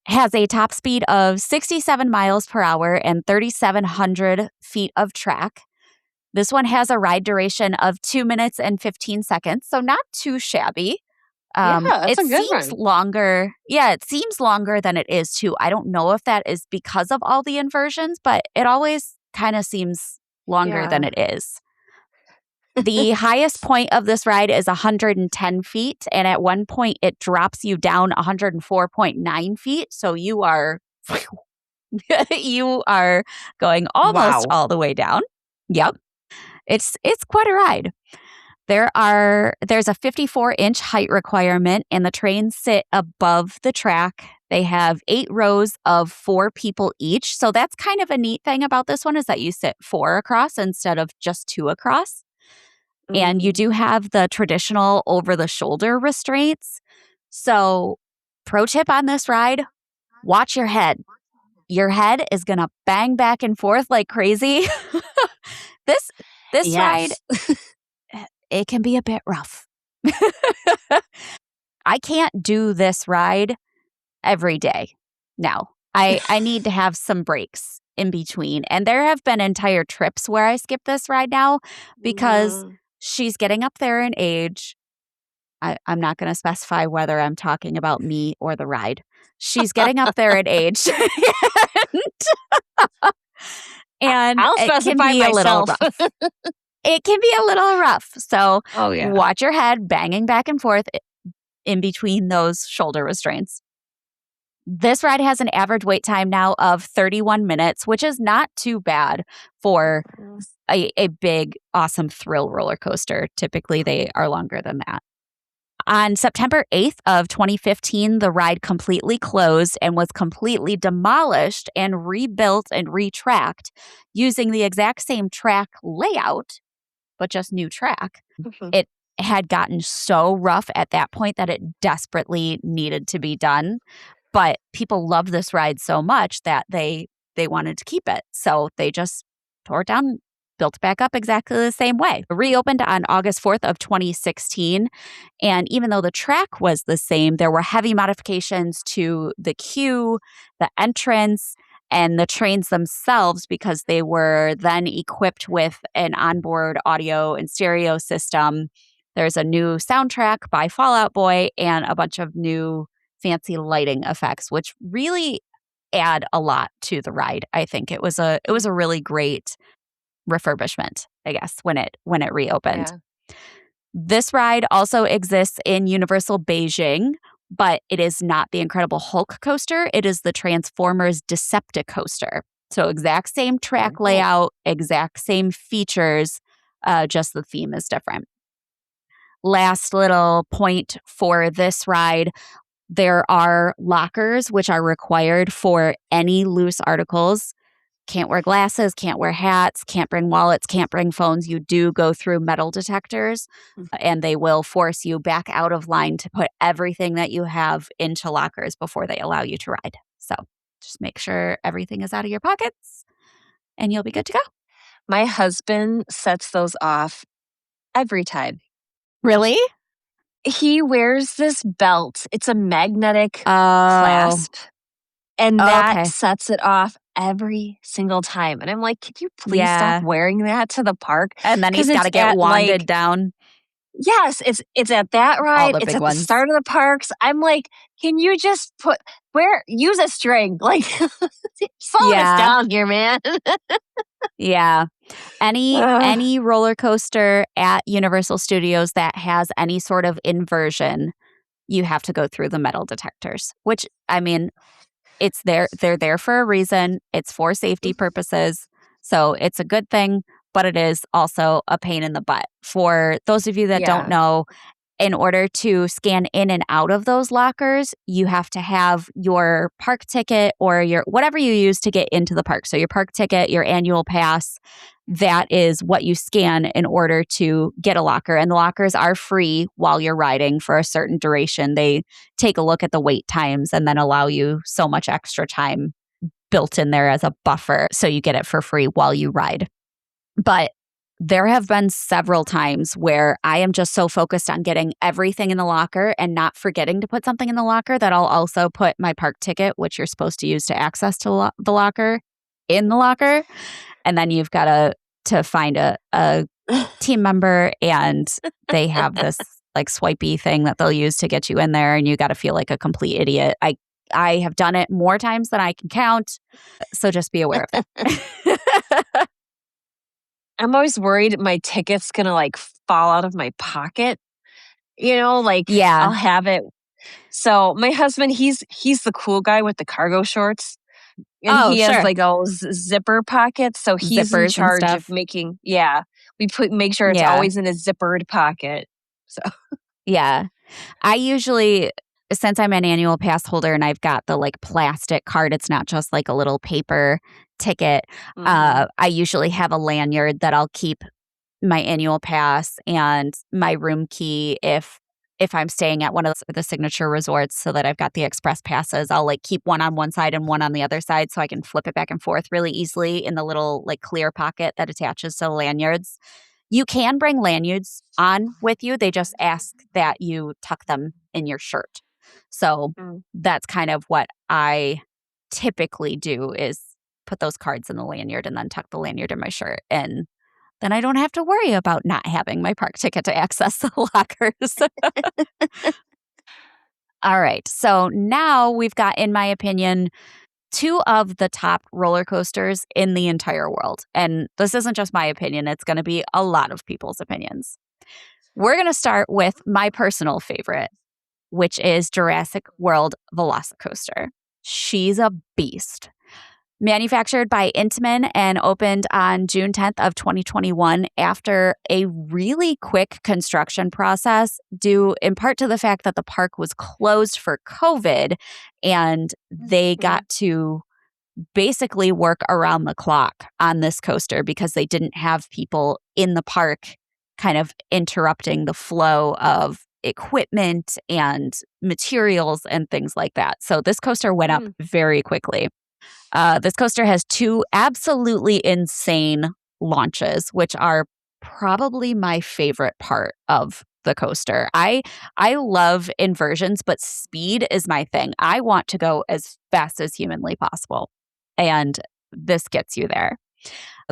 Has a top speed of 67 miles per hour and 3,700 feet of track. This one has a ride duration of 2 minutes and 15 seconds, so not too shabby. That's a good seems one. longer. Yeah, it seems longer than it is too. I don't know if that is because of all the inversions, but it always kind of seems longer than it is. The highest point of this ride is 110 feet, and at one point it drops you down 104.9 feet. So you are going almost all the way down. Yep. It's quite a ride. There's a 54-inch height requirement, and the trains sit above the track. They have 8 rows of 4 people each. So that's kind of a neat thing about this one, is that you sit 4 across instead of just 2 across. And you do have the traditional over-the-shoulder restraints. So, pro tip on this ride, watch your head. Your head is going to bang back and forth like crazy. This ride, it can be a bit rough. I can't do this ride every day. No, I need to have some breaks in between. And there have been entire trips where I skip this ride now because she's getting up there in age. I'm not going to specify whether I'm talking about me or the ride. She's getting up there in age. And I'll specify a little rough. It can be a little rough. So watch your head banging back and forth in between those shoulder restraints. This ride has an average wait time now of 31 minutes, which is not too bad for a big, awesome thrill roller coaster. Typically, they are longer than that. On September 8th of 2015, the ride completely closed and was completely demolished and rebuilt and retracked using the exact same track layout, but just new track. It had gotten so rough at that point that it desperately needed to be done. But people loved this ride so much that they wanted to keep it. So they just tore it down, built it back up exactly the same way. It reopened on August 4th of 2016. And even though the track was the same, there were heavy modifications to the queue, the entrance, and the trains themselves, because they were then equipped with an onboard audio and stereo system. There's a new soundtrack by Fall Out Boy and a bunch of new fancy lighting effects, which really add a lot to the ride. I think it was a really great refurbishment, I guess, when it reopened. Yeah. This ride also exists in Universal Beijing, but it is not the Incredible Hulk coaster. It is the Transformers Decepticoaster. So exact same track layout, exact same features, just the theme is different. Last little point for this ride, there are lockers which are required for any loose articles. Can't wear glasses, can't wear hats, can't bring wallets, can't bring phones. You do go through metal detectors, and they will force you back out of line to put everything that you have into lockers before they allow you to ride. So just make sure everything is out of your pockets and you'll be good to go. My husband sets those off every time. Really? He wears this belt. It's a magnetic clasp. And that sets it off every single time. And I'm like, could you please stop wearing that to the park? And then he's got to get wanded down. Yes, it's at that ride. It's at the start of the parks. I'm like, can you just use a string? Like, slow us down here, man. Yeah. Any roller coaster at Universal Studios that has any sort of inversion, you have to go through the metal detectors, which, I mean, they're there for a reason. It's for safety purposes. So it's a good thing, but it is also a pain in the butt. For those of you that don't know, in order to scan in and out of those lockers, you have to have your park ticket or your whatever you use to get into the park. So your park ticket, your annual pass, that is what you scan in order to get a locker. And the lockers are free while you're riding for a certain duration. They take a look at the wait times and then allow you so much extra time built in there as a buffer. So you get it for free while you ride. But there have been several times where I am just so focused on getting everything in the locker and not forgetting to put something in the locker that I'll also put my park ticket, which you're supposed to use to access to the locker, in the locker. And then you've got to find a team member, and they have this like swipey thing that they'll use to get you in there, and you got to feel like a complete idiot. I have done it more times than I can count, so just be aware of that. I'm always worried my ticket's gonna like fall out of my pocket. You know, like I'll have it. So my husband, he's the cool guy with the cargo shorts. And he has like those zipper pockets. So he's in charge of making make sure it's always in a zippered pocket. So I usually, since I'm an annual pass holder and I've got the like plastic card, it's not just like a little paper ticket. I usually have a lanyard that I'll keep my annual pass and my room key if I'm staying at one of the signature resorts, so that I've got the express passes. I'll like keep one on one side and one on the other side so I can flip it back and forth really easily in the little like clear pocket that attaches to the lanyards. You can bring lanyards on with you. They just ask that you tuck them in your shirt. So that's kind of what I typically do, is put those cards in the lanyard and then tuck the lanyard in my shirt. And then I don't have to worry about not having my park ticket to access the lockers. All right. So now we've got, in my opinion, two of the top roller coasters in the entire world. And this isn't just my opinion. It's going to be a lot of people's opinions. We're going to start with my personal favorite, which is Jurassic World Velocicoaster. She's a beast. Manufactured by Intamin and opened on June 10th of 2021 after a really quick construction process, due in part to the fact that the park was closed for COVID, and they got to basically work around the clock on this coaster because they didn't have people in the park kind of interrupting the flow of equipment and materials and things like that. So this coaster went up very quickly. This coaster has two absolutely insane launches, which are probably my favorite part of the coaster. I love inversions, but speed is my thing. I want to go as fast as humanly possible, and this gets you there.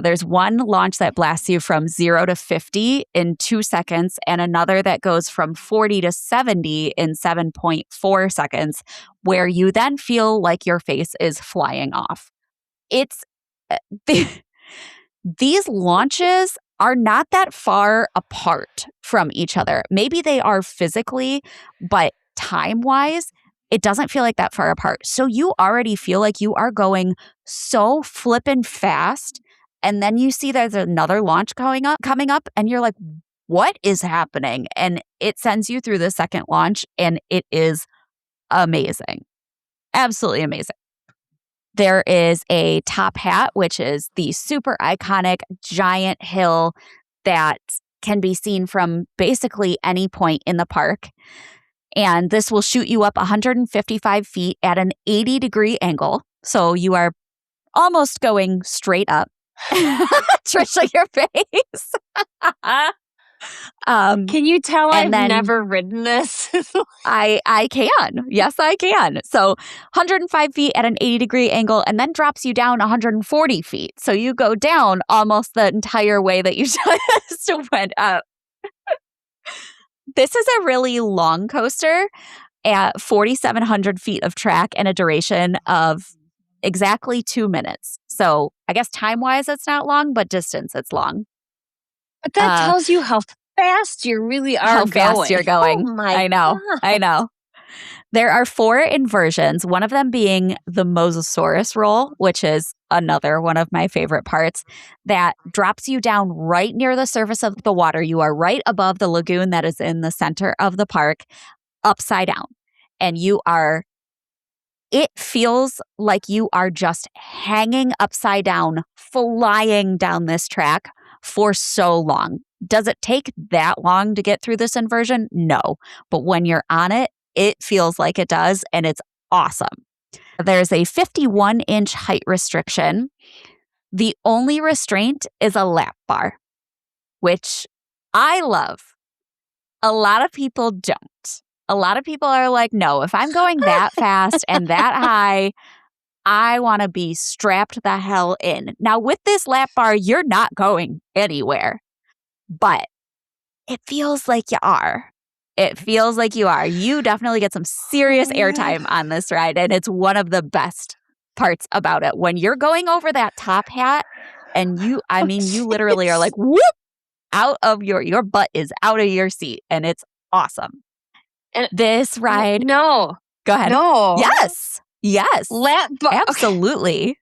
There's one launch that blasts you from 0 to 50 in 2 seconds, and another that goes from 40 to 70 in 7.4 seconds, where you then feel like your face is flying off. It's these launches are not that far apart from each other. Maybe they are physically, but time-wise, it doesn't feel like that far apart. So you already feel like you are going so flippin' fast, and then you see there's another launch coming up, and you're like, what is happening? And it sends you through the second launch, and it is amazing. Absolutely amazing. There is a top hat, which is the super iconic giant hill that can be seen from basically any point in the park. And this will shoot you up 155 feet at an 80-degree angle. So you are almost going straight up. Trisha, your face. Can you tell I've then, never ridden this? I can. Yes, I can. So 105 feet at an 80-degree angle, and then drops you down 140 feet. So you go down almost the entire way that you just went up. This is a really long coaster at 4,700 feet of track and a duration of exactly 2 minutes. So I guess time-wise it's not long, but distance it's long. But that tells you how fast you really are how fast you're going. Oh my I know. God. I know. There are 4 inversions, one of them being the Mosasaurus roll, which is another one of my favorite parts, that drops you down right near the surface of the water. You are right above the lagoon that is in the center of the park, upside down. And it feels like you are just hanging upside down, flying down this track for so long. Does it take that long to get through this inversion? No. But when you're on it, it feels like it does, and it's awesome. There's a 51-inch height restriction. The only restraint is a lap bar, which I love. A lot of people don't. A lot of people are like, no, if I'm going that fast and that high, I want to be strapped the hell in. Now, with this lap bar, you're not going anywhere, but it feels like you are. It feels like you are. You definitely get some serious airtime on this ride, and it's one of the best parts about it. When you're going over that top hat, and you literally are like, whoop, out of your butt is out of your seat, and it's awesome. And this ride. No. Go ahead. No. Yes. Lap bar. Absolutely. Okay.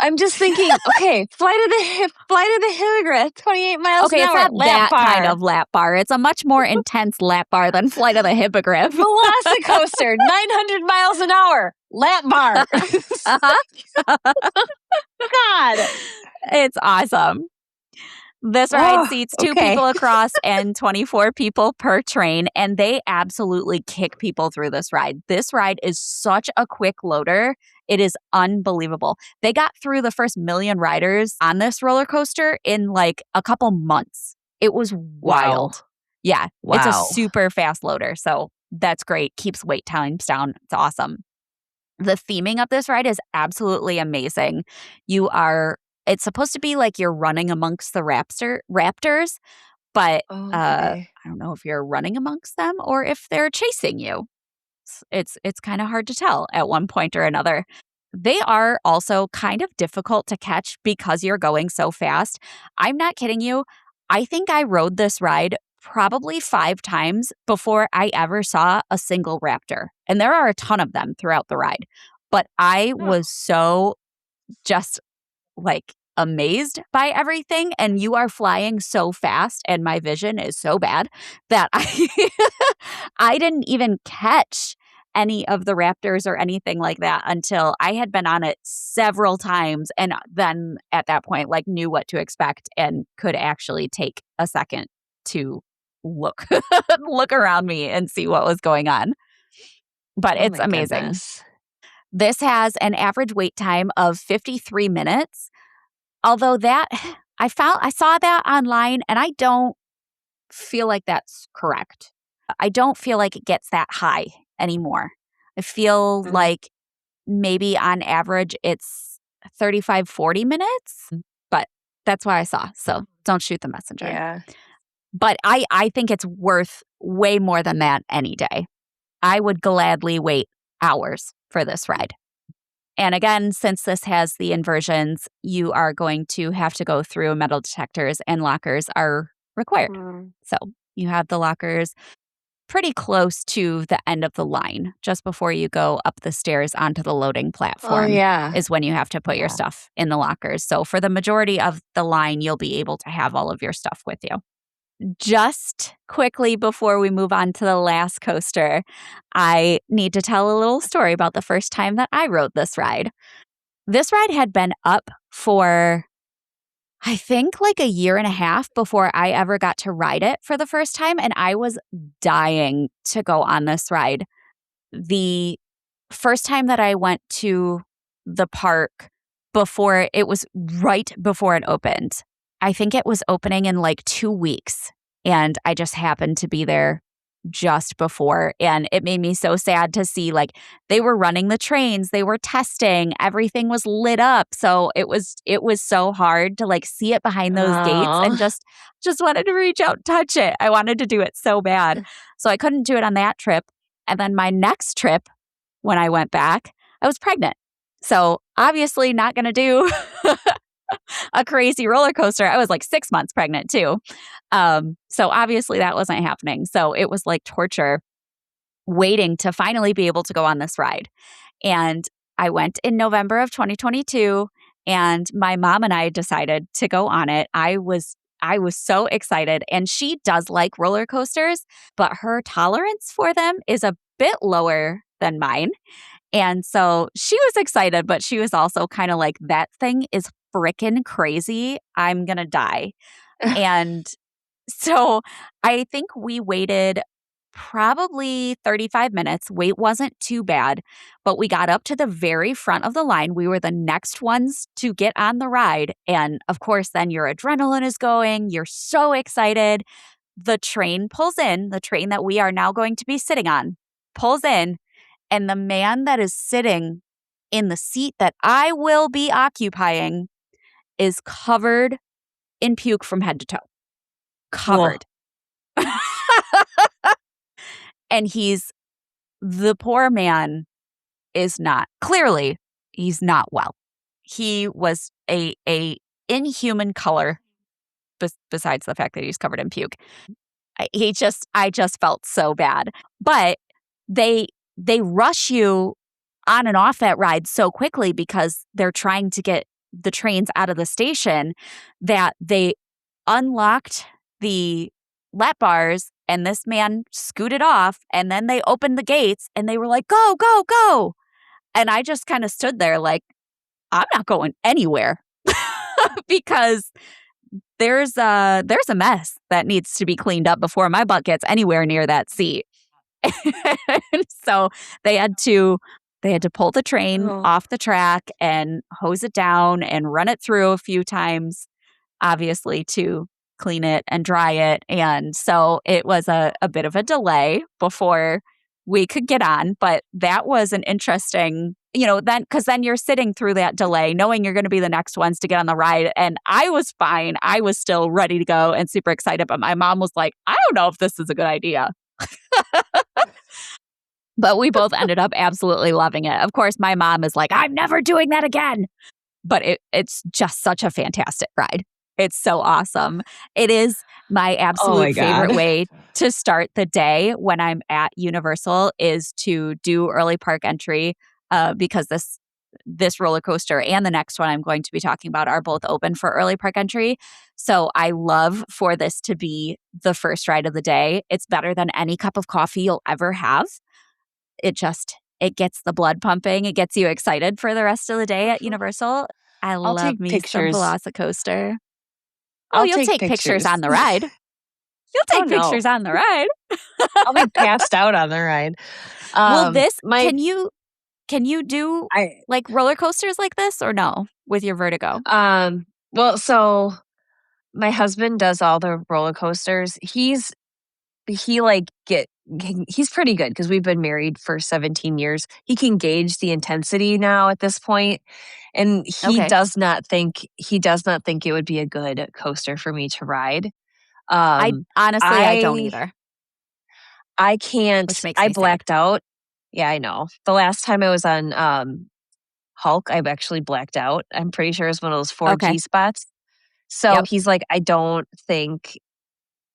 I'm just thinking, okay, flight of the Hippogriff, 28 miles an hour. It's not that kind of lap bar. It's a much more intense lap bar than Flight of the Hippogriff. Velocicoaster, 900 miles an hour, lap bar. God. It's awesome. This ride seats 2 people across and 24 people per train, and they absolutely kick people through this ride. This ride is such a quick loader. It is unbelievable. They got through the first 1 million riders on this roller coaster in like a couple months. It was wild. Wow. Yeah, wow. It's a super fast loader, so that's great. Keeps wait times down. It's awesome. The theming of this ride is absolutely amazing. It's supposed to be like you're running amongst the raptors, but I don't know if you're running amongst them or if they're chasing you. It's kind of hard to tell at one point or another. They are also kind of difficult to catch because you're going so fast. I'm not kidding you. I think I rode this ride probably 5 times before I ever saw a single raptor. And there are a ton of them throughout the ride. But I was so just like amazed by everything, and you are flying so fast and my vision is so bad that I didn't even catch any of the raptors or anything like that until I had been on it several times, and then at that point like knew what to expect and could actually take a second to look around me and see what was going on. But it's amazing. Goodness. This has an average wait time of 53 minutes. Although that, I saw that online, and I don't feel like that's correct. I don't feel like it gets that high anymore. I feel like maybe on average it's 35, 40 minutes, but That's why I saw. So don't shoot the messenger. Yeah. But I think it's worth way more than that any day. I would gladly wait hours for this ride. And again, since this has the inversions, you are going to have to go through metal detectors, and lockers are required. So you have the lockers pretty close to the end of the line, just before you go up the stairs onto the loading platform is when you have to put your stuff in the lockers. So for the majority of the line, you'll be able to have all of your stuff with you. Just quickly before we move on to the last coaster, I need to tell a little story about the first time that I rode this ride. This ride had been up for, I think, like a year and a half before I ever got to ride it for the first time, and I was dying to go on this ride. The first time that I went to the park before, it was right before it opened. I think it was opening in like 2 weeks, and I just happened to be there just before, and it made me so sad to see, like, they were running the trains, they were testing, everything was lit up, so it was so hard to like see it behind those gates, and just wanted to reach out and touch it. I wanted to do it so bad, so I couldn't do it on that trip. And then my next trip, when I went back, I was pregnant, so obviously not going to do a crazy roller coaster. I was like 6 months pregnant too. So obviously that wasn't happening. So it was like torture waiting to finally be able to go on this ride. And I went in November of 2022, and my mom and I decided to go on it. I was so excited, and she does like roller coasters, but her tolerance for them is a bit lower than mine. And so she was excited, but she was also kind of like, that thing is frickin' crazy. I'm going to die. And so I think we waited probably 35 minutes. Wait wasn't too bad, but we got up to the very front of the line. We were the next ones to get on the ride. And of course, then your adrenaline is going. You're so excited. The train pulls in, the train that we are now going to be sitting on pulls in. And the man that is sitting in the seat that I will be occupying is covered in puke from head to toe. Covered. And the poor man is not, clearly, he's not well. He was a inhuman color, besides the fact that he's covered in puke. I just felt so bad. But they rush you on and off that ride so quickly because they're trying to get the trains out of the station that they unlocked the lap bars, and this man scooted off, and then they opened the gates and they were like, go, go, go. And I just kind of stood there like, I'm not going anywhere because there's a mess that needs to be cleaned up before my butt gets anywhere near that seat. So they had to pull the train off the track and hose it down and run it through a few times, obviously, to clean it and dry it. And so it was a bit of a delay before we could get on. But that was an interesting, because then you're sitting through that delay knowing you're going to be the next ones to get on the ride. And I was fine. I was still ready to go and super excited. But my mom was like, I don't know if this is a good idea. But we both ended up absolutely loving it. Of course, my mom is like, I'm never doing that again. But it's just such a fantastic ride. It's so awesome. It is my absolute favorite way to start the day when I'm at Universal is to do early park entry because this roller coaster and the next one I'm going to be talking about are both open for early park entry. So I love for this to be the first ride of the day. It's better than any cup of coffee you'll ever have. It gets the blood pumping. It gets you excited for the rest of the day at Universal. I'll love me pictures. Some Velocicoaster. Oh, you'll take pictures on the ride. You'll take pictures on the ride. I'll be passed out on the ride. Can you do like roller coasters like this or no with your vertigo? Well, so my husband does all the roller coasters. He he's pretty good because we've been married for 17 years. He can gauge the intensity now at this point, and he Okay. does not think it would be a good coaster for me to ride. I honestly, I don't I either, I which can't. makes I me sad. blacked out. Yeah, I know. The last time I was on Hulk, I've actually blacked out. I'm pretty sure it's one of those 4G Okay. spots. So Yep. he's like, I don't think,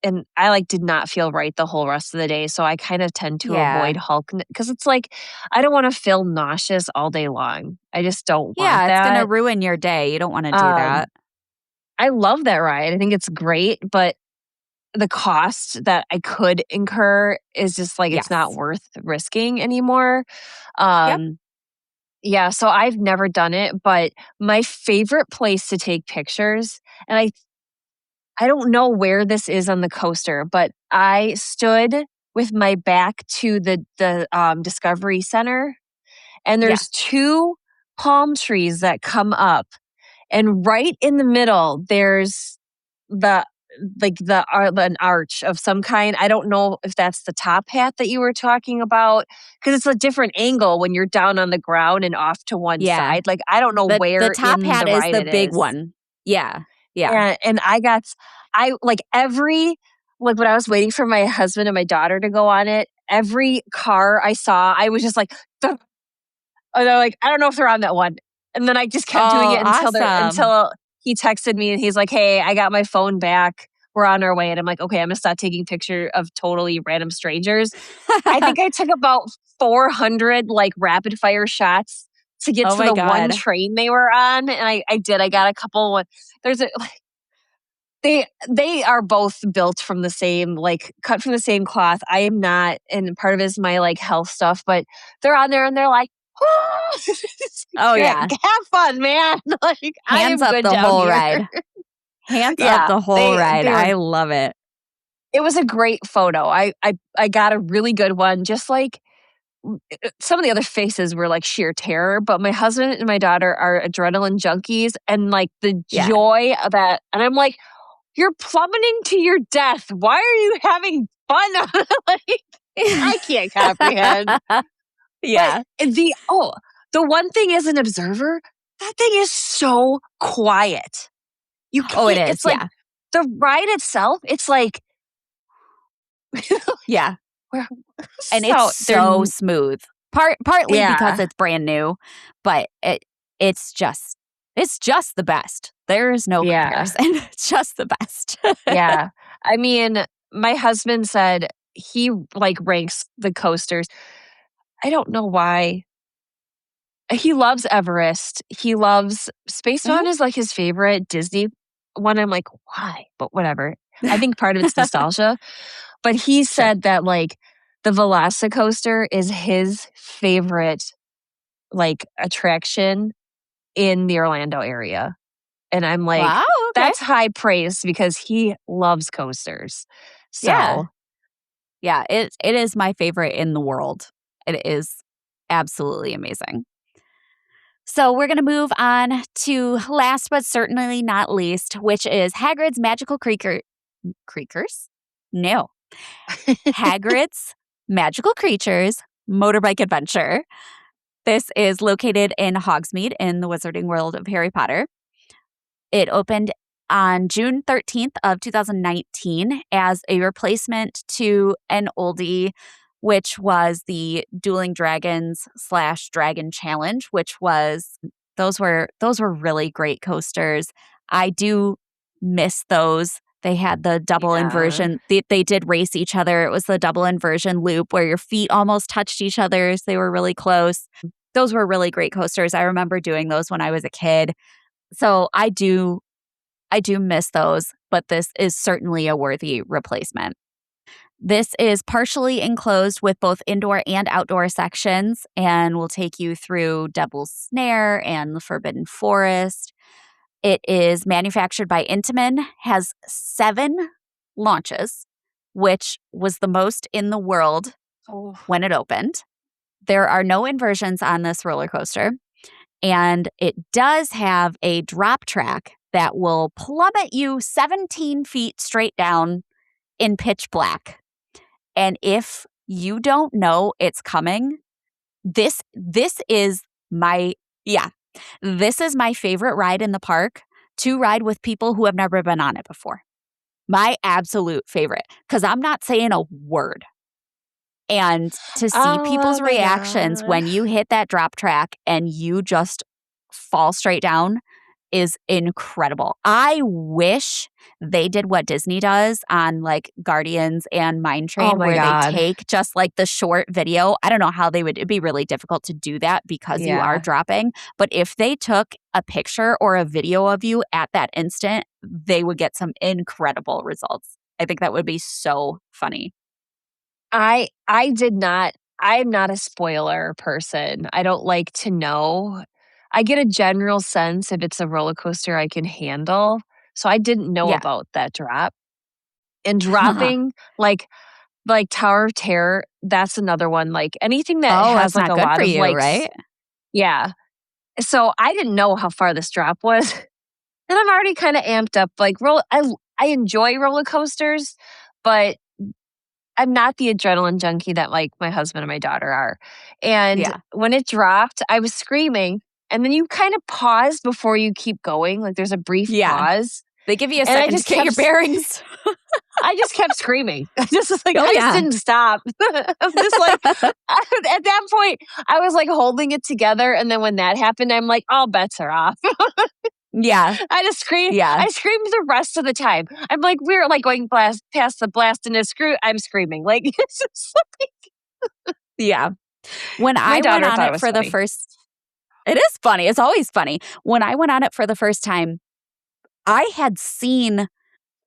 and I like did not feel right the whole rest of the day. So I kind of tend to Yeah. avoid Hulk because it's like, I don't want to feel nauseous all day long. I just don't want Yeah, it's gonna that. ruin your day. You don't wanna do Um, that. I love that ride. I think it's great, but the cost that I could incur is just like, it's not Yes. worth risking anymore. Yep. Um, yeah, so I've never done it, but my favorite place to take pictures, and I don't know where this is on the coaster, but I stood with my back to the Discovery Center, and Yeah. there's 2 palm trees that come up, and right in the middle, there's the an arch of some kind. I don't know if that's the top hat that you were talking about, because it's a different angle when you're down on the ground and off to one Yeah. side. Like, I don't know The where top in hat the is ride the it big is. one. Yeah. Yeah. And I like when I was waiting for my husband and my daughter to go on it, every car I saw, I was just like, "Duh." And they're like, I don't know if they're on that one. And then I just kept doing Oh, it awesome. until he texted me and he's like, hey, I got my phone back. We're on our way. And I'm like, okay, I'm gonna stop taking picture of totally random strangers. I think I took about 400 like rapid fire shots to get Oh to my the one god. train they were on. And I did. I got a couple. There's a they are both built from the same, like, cut from the same cloth. I am not, and part of it is my, like, health stuff, but they're on there and they're like, "Oh, Oh, great, yeah. have fun, man." Like, I Hands am up good the down whole here. ride. Hands up Yeah, the whole they ride. they were I love it. it was a great photo. I got a really good one, just like some of the other faces were like sheer terror, but my husband and my daughter are adrenaline junkies, and, like, the Yeah. joy of that, and I'm like, you're plummeting to your death. Why are you having fun? Like, I can't comprehend. But Yeah. the one thing as an observer, that thing is so quiet. You Oh, it can't, is. it's like Yeah. the ride itself, it's like, Yeah. we're- And it's so they're, so smooth. Partly because yeah, it's brand new, but it's just the best. There is no yeah, comparison. It's just the best. yeah. I mean, my husband said he like ranks the coasters. I don't know why. He loves Everest. He loves Space Mhm. Mountain is, like, his favorite Disney one. I'm like, "Why?" But whatever. I think part of it's nostalgia, but he Sure. said that, like, the Velocicoaster is his favorite, like, attraction in the Orlando area, and I'm like, Wow, okay. that's high praise because he loves coasters. Yeah. So, Yeah, it is my favorite in the world. It is absolutely amazing. So we're going to move on to last but certainly not least, which is Hagrid's Magical Creatures? No. Hagrid's Magical Creatures Motorbike Adventure. This is located in Hogsmeade in the Wizarding World of Harry Potter. It opened on June 13th of 2019 as a replacement to an oldie, which was the Dueling Dragons / Dragon Challenge, which was those were really great coasters. I do miss those. They had the double yeah. inversion. They did race each other. It was the double inversion loop where your feet almost touched each other's. They were really close. Those were really great coasters. I remember doing those when I was a kid. So I do miss those, but this is certainly a worthy replacement. This is partially enclosed with both indoor and outdoor sections and will take you through Devil's Snare and the Forbidden Forest. It is manufactured by Intamin, has 7 launches, which was the most in the world Oh. when it opened. There are no inversions on this roller coaster. And it does have a drop track that will plummet you 17 feet straight down in pitch black. And if you don't know it's coming. This is my this is my favorite ride in the park to ride with people who have never been on it before. My absolute favorite, because I'm not saying a word. And to see people's Oh my reactions God. when you hit that drop track and you just fall straight down is incredible. I wish they did what Disney does on like Guardians and Mine Oh Train, my where they God. take just like the short video. I don't know how it'd be really difficult to do that because you are Yeah. dropping. But if they took a picture or a video of you at that instant, they would get some incredible results. I think that would be so funny. I did not I'm not a spoiler person. I don't like to know. I get a general sense if it's a roller coaster I can handle. So I didn't know Yeah. about that drop. And dropping like Tower of Terror, that's another one. Like anything that Oh, has that's like not a good lot for of you, like right? yeah. So I didn't know how far this drop was. And I'm already kind of amped up. Like I enjoy roller coasters, but I'm not the adrenaline junkie that like my husband and my daughter are. And Yeah. when it dropped, I was screaming. And then you kind of pause before you keep going. Like there's a brief Yeah. pause. They give you a And second to get your bearings. I just kept screaming. I just was like, Oh, I just yeah. didn't stop. I'm just like, at that point, I was like holding it together. And then when that happened, I'm like, all bets are off. Yeah. I just screamed. Yeah. I screamed the rest of the time. I'm like, we're like going past the blast and a screw. I'm screaming. Like, it's just Yeah. When my I went daughter on thought it it was for the funny. first It is funny. It's always funny. When I went on it for the first time, I had seen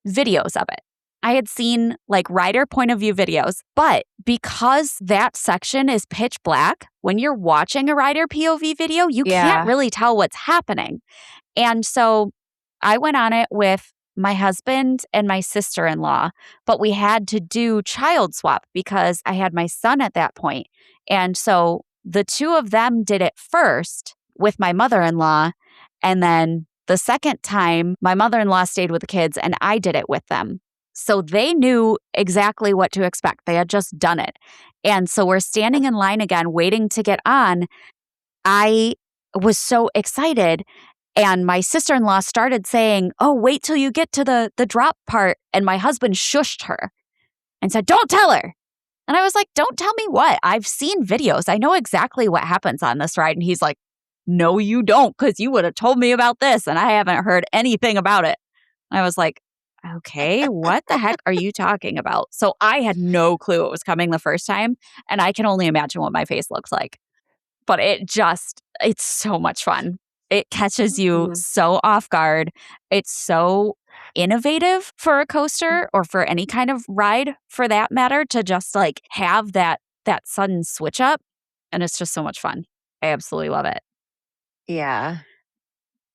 videos of it. I had seen like rider point of view videos, but because that section is pitch black, when you're watching a rider POV video, you can't Yeah. really tell what's happening. And so I went on it with my husband and my sister-in-law, but we had to do child swap because I had my son at that point. And so the two of them did it first with my mother-in-law, and then the second time my mother-in-law stayed with the kids and I did it with them. So they knew exactly what to expect. They had just done it. And so we're standing in line again waiting to get on. I was so excited. And my sister-in-law started saying, "Oh, wait till you get to the drop part." And my husband shushed her and said, "Don't tell her." And I was like, "Don't tell me what? I've seen videos. I know exactly what happens on this ride." And he's like, "No, you don't, because you would have told me about this. And I haven't heard anything about it." I was like, "Okay, what the heck are you talking about?" So I had no clue it was coming the first time. And I can only imagine what my face looks like. But it's so much fun. It catches you Mhm. so off guard. It's so innovative for a coaster or for any kind of ride for that matter to just like have that sudden switch up. And it's just so much fun. I absolutely love it. Yeah.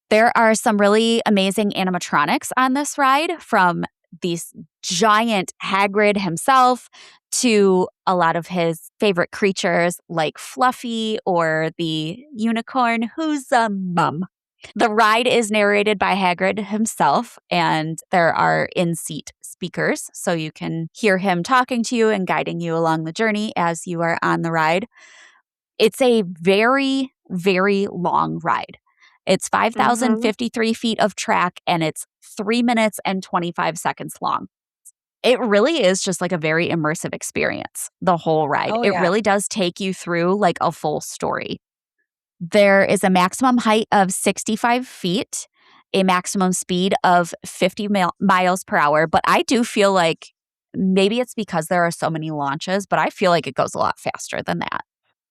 There are some really amazing animatronics on this ride, from these giant Hagrid himself to a lot of his favorite creatures like Fluffy or the unicorn who's a mum. The ride is narrated by Hagrid himself, and there are in-seat speakers, so you can hear him talking to you and guiding you along the journey as you are on the ride. It's a very, very long ride. It's Mhm. 5,053 feet of track, and it's 3 minutes and 25 seconds long. It really is just like a very immersive experience, the whole ride. Oh It yeah. really does take you through like a full story. There is a maximum height of 65 feet, a maximum speed of 50 miles per hour. But I do feel like maybe it's because there are so many launches, but I feel like it goes a lot faster than that.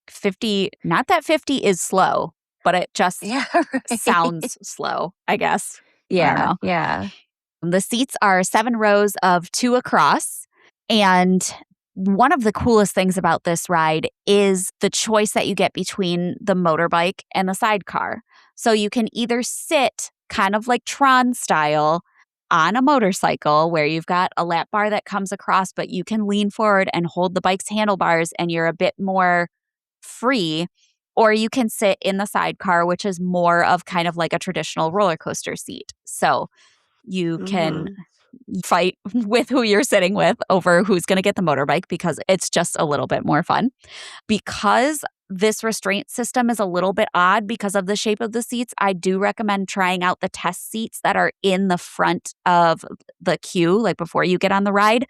50, not that 50 is slow, but it just Yeah. Right. sounds slow, I guess. I don't Yeah. know. Yeah. The seats are 7 rows of 2 across. And one of the coolest things about this ride is the choice that you get between the motorbike and the sidecar. So you can either sit kind of like Tron style on a motorcycle where you've got a lap bar that comes across, but you can lean forward and hold the bike's handlebars and you're a bit more free. Or you can sit in the sidecar, which is more of kind of like a traditional roller coaster seat. So you can Mhm. fight with who you're sitting with over who's going to get the motorbike because it's just a little bit more fun. Because this restraint system is a little bit odd because of the shape of the seats, I do recommend trying out the test seats that are in the front of the queue, like before you get on the ride,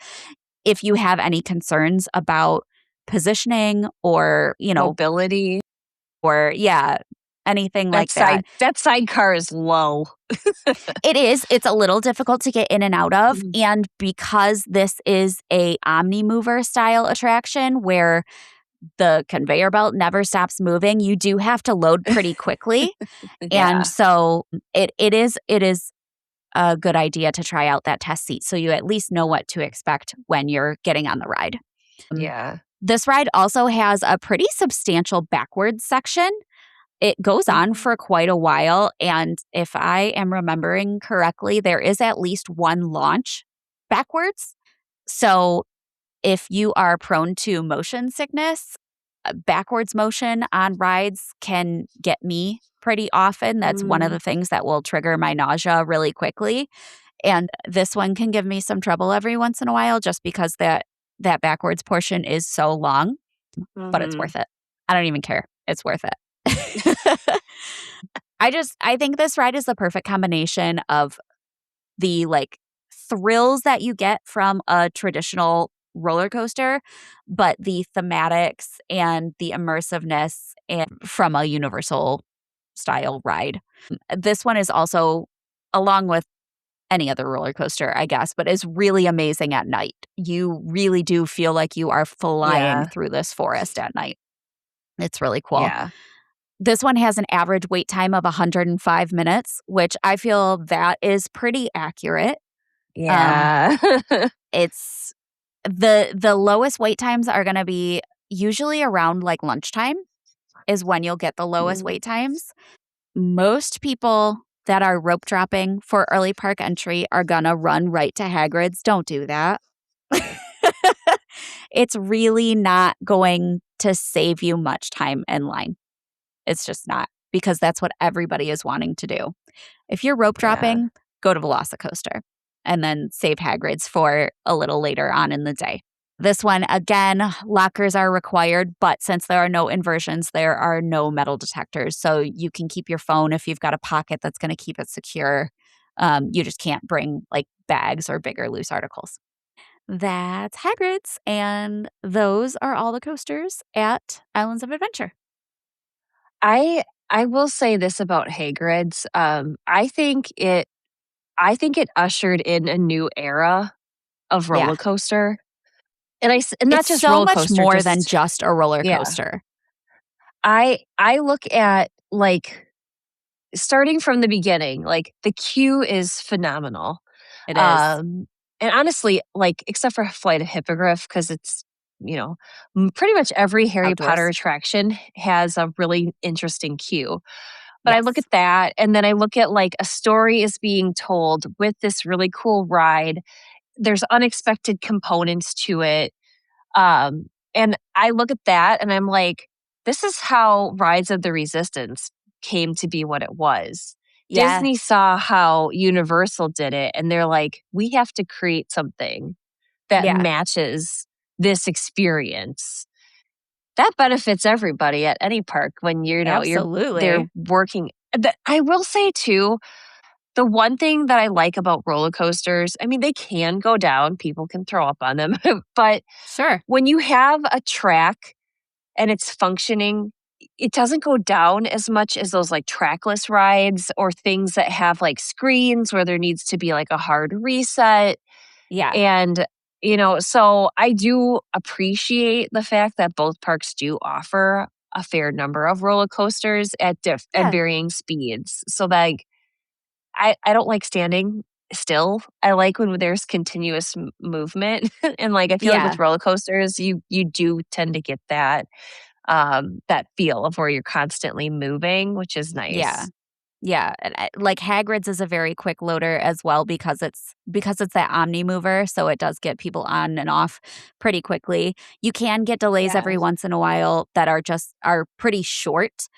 if you have any concerns about positioning or, mobility. Or, anything like that. That sidecar is low. It is. It's a little difficult to get in and out of. Mhm. And because this is a Omni-Mover style attraction where the conveyor belt never stops moving, you do have to load pretty quickly. Yeah. And so it is a good idea to try out that test seat so you at least know what to expect when you're getting on the ride. Yeah. This ride also has a pretty substantial backwards section. It goes on for quite a while, and if I am remembering correctly, there is at least one launch backwards. So if you are prone to motion sickness, backwards motion on rides can get me pretty often. That's one of the things that will trigger my nausea really quickly. And this one can give me some trouble every once in a while just because that backwards portion is so long, but it's worth it. I don't even care. It's worth it. I think this ride is the perfect combination of the thrills that you get from a traditional roller coaster, but the thematics and the immersiveness and from a Universal style ride. This one is also, along with any other roller coaster, I guess, but is really amazing at night. You really do feel like you are flying through this forest at night. It's really cool. Yeah. This one has an average wait time of 105 minutes, which I feel that is pretty accurate. Yeah. It's the lowest wait times are going to be usually around lunchtime is when you'll get the lowest wait times. Most people that are rope dropping for early park entry are going to run right to Hagrid's. Don't do that. It's really not going to save you much time in line. It's just not, because that's what everybody is wanting to do. If you're rope dropping, go to Velocicoaster and then save Hagrid's for a little later on in the day. This one, again, lockers are required, but since there are no inversions, there are no metal detectors. So you can keep your phone if you've got a pocket that's going to keep it secure. You just can't bring bags or bigger loose articles. That's Hagrid's, and those are all the coasters at Islands of Adventure. I will say this about Hagrid's. I think it ushered in a new era of roller coaster. And not it's just so roller much coaster, more than just a roller coaster. I look at starting from the beginning, the queue is phenomenal. It is. And honestly, except for Flight of Hippogriff, because it's, pretty much every Harry Outdoors. Potter attraction has a really interesting queue. But I look at that, and then I look at a story is being told with this really cool ride. There's unexpected components to it. And I look at that and I'm like, this is how Rise of the Resistance came to be what it was. Yeah. Disney saw how Universal did it, and they're like, we have to create something that matches this experience. That benefits everybody at any park when they're working. I will say too, the one thing that I like about roller coasters, I mean, they can go down, people can throw up on them, but Sure. when you have a track and it's functioning, it doesn't go down as much as those trackless rides or things that have screens where there needs to be a hard reset. Yeah. And, so I do appreciate the fact that both parks do offer a fair number of roller coasters at varying speeds. So I don't like standing still. I like when there's continuous movement. And I feel with roller coasters, you do tend to get that feel of where you're constantly moving, which is nice. Yeah. Yeah. And Hagrid's is a very quick loader as well because it's that Omni mover, so it does get people on and off pretty quickly. You can get delays every once in a while that are pretty short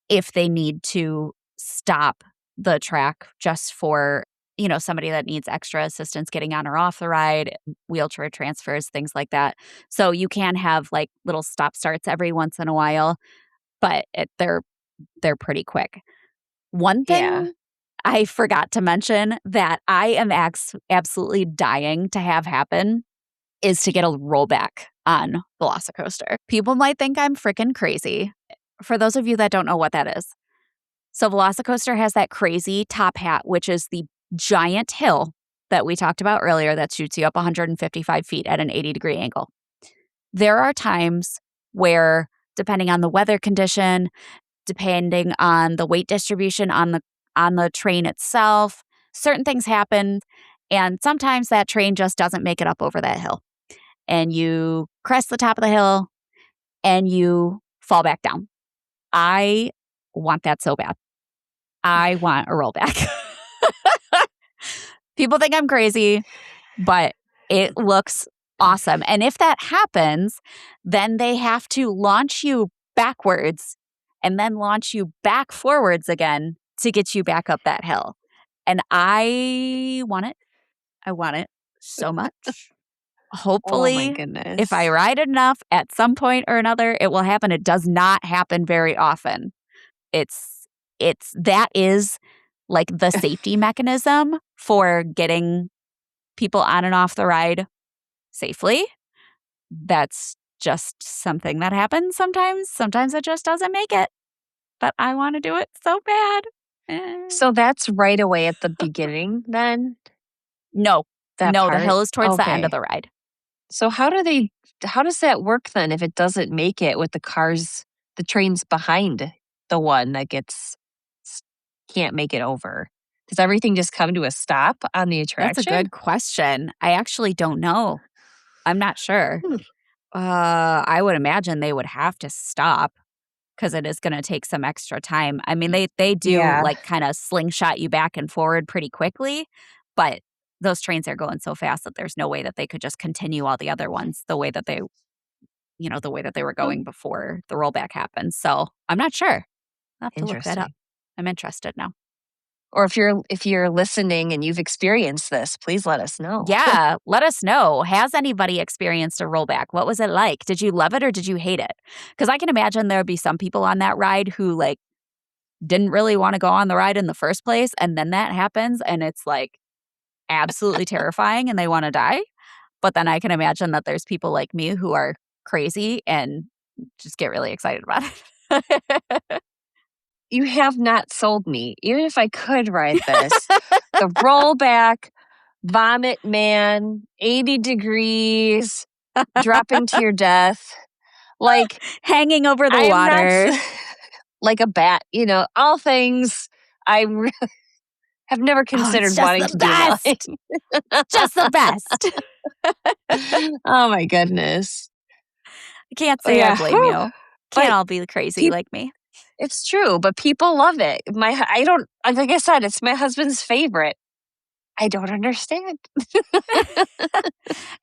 if they need to stop the track just for somebody that needs extra assistance getting on or off the ride, wheelchair transfers, things like that. So you can have like little stop starts every once in a while, but they're pretty quick. One Yeah. thing I forgot to mention that I am absolutely dying to have happen is to get a rollback on Velocicoaster. People might think I'm freaking crazy. For those of you that don't know what that is. So Velocicoaster has that crazy top hat, which is the giant hill that we talked about earlier that shoots you up 155 feet at an 80-degree angle. There are times where, depending on the weather condition, depending on the weight distribution on the train itself, certain things happen, and sometimes that train just doesn't make it up over that hill. And you crest the top of the hill and you fall back down. I want that so bad. I want a rollback. People think I'm crazy, but it looks awesome. And if that happens, then they have to launch you backwards and then launch you back forwards again to get you back up that hill. And I want it. I want it so much. Oh my Hopefully, goodness. if I ride it enough at some point or another, it will happen. It does not happen very often. That is like the safety mechanism for getting people on and off the ride safely. That's just something that happens sometimes. Sometimes it just doesn't make it. But I want to do it so bad. So that's right away at the beginning then? No, That the part? hill is towards the end Okay. of the ride. So how does that work then if it doesn't make it with the trains behind the one that can't make it over? Does everything just come to a stop on the attraction? That's a good question. I actually don't know. I'm not sure. I would imagine they would have to stop because it is going to take some extra time. I mean, they do Yeah. like kind of slingshot you back and forward pretty quickly, but those trains are going so fast that there's no way that they could just continue all the other ones the way that they were going before the rollback happened. So I'm not sure. I'll have to look that up. Interesting. I'm interested now. Or if you're listening and you've experienced this, please let us know. Yeah, let us know. Has anybody experienced a rollback? What was it like? Did you love it or did you hate it? Because I can imagine there would be some people on that ride who like didn't really want to go on the ride in the first place, and then that happens and it's like absolutely terrifying and they want to die. But then I can imagine that there's people like me who are crazy and just get really excited about it. You have not sold me. Even if I could ride this, the rollback, vomit man, 80 degrees, dropping to your death. Like hanging over the I am water. not like a bat, all things I have never considered wanting to do in my life. Just the best. Oh my goodness. I can't say I blame you. Can't all be crazy like me. It's true, but people love it. I don't, like I said, it's my husband's favorite. I don't understand.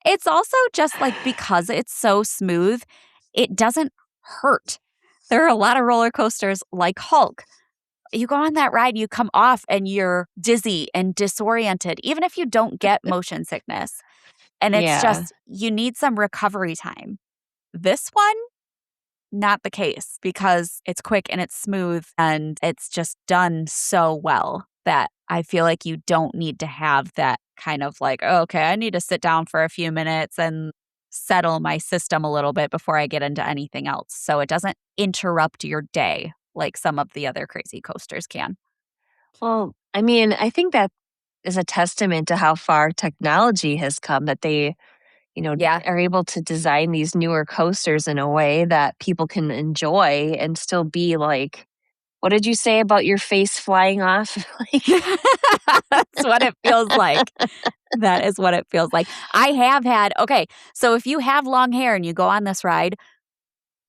It's also just like because it's so smooth, it doesn't hurt. There are a lot of roller coasters like Hulk. You go on that ride, you come off and you're dizzy and disoriented, even if you don't get motion sickness. And it's just, you need some recovery time. This one, not the case because it's quick and it's smooth and it's just done so well that I feel like you don't need to have that kind of like, oh, okay, I need to sit down for a few minutes and settle my system a little bit before I get into anything else. So it doesn't interrupt your day like some of the other crazy coasters can. Well, I mean, I think that is a testament to how far technology has come that they are able to design these newer coasters in a way that people can enjoy and still be like, what did you say about your face flying off? That's what it feels like. That is what it feels like. I have had, so if you have long hair and you go on this ride,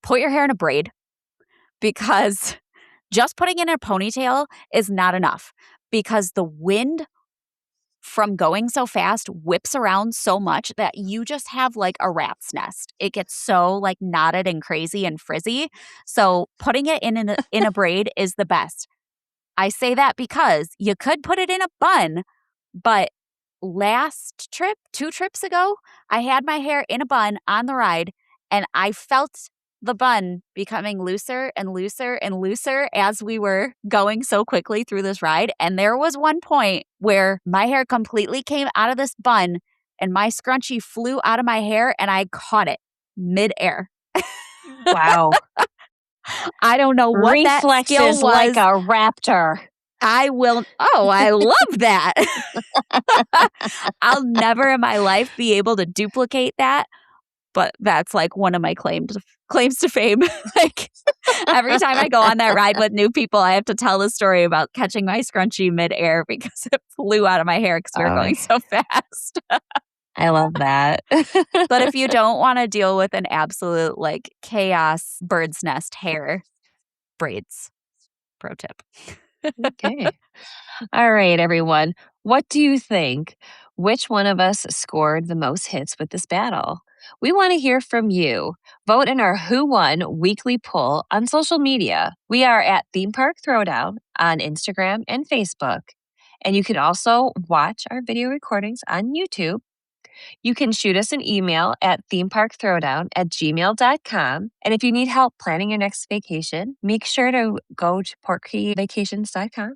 put your hair in a braid because just putting in a ponytail is not enough because the wind from going so fast whips around so much that you just have like a rat's nest. It gets so like knotted and crazy and frizzy. So putting it in a braid is the best. I say that because you could put it in a bun, But last trip, 2 trips ago, I had my hair in a bun on the ride, and I felt the bun becoming looser and looser and looser as we were going so quickly through this ride. And there was one point where my hair completely came out of this bun and my scrunchie flew out of my hair and I caught it midair. Wow. I don't know what that skill Reflexes was. like a raptor. I love that. I'll never in my life be able to duplicate that. But that's like one of my claims to fame. Like every time I go on that ride with new people, I have to tell the story about catching my scrunchie midair because it flew out of my hair because we were going so fast. I love that. But if you don't want to deal with an absolute like chaos bird's nest hair, braids. Pro tip. Okay. All right, everyone. What do you think? Which one of us scored the most hits with this battle? We want to hear from you. Vote in our Who Won weekly poll on social media. We are at Theme Park Throwdown on Instagram and Facebook. And you can also watch our video recordings on YouTube. You can shoot us an email at themeparkthrowdown@gmail.com. And if you need help planning your next vacation, make sure to go to portkeyvacations.com.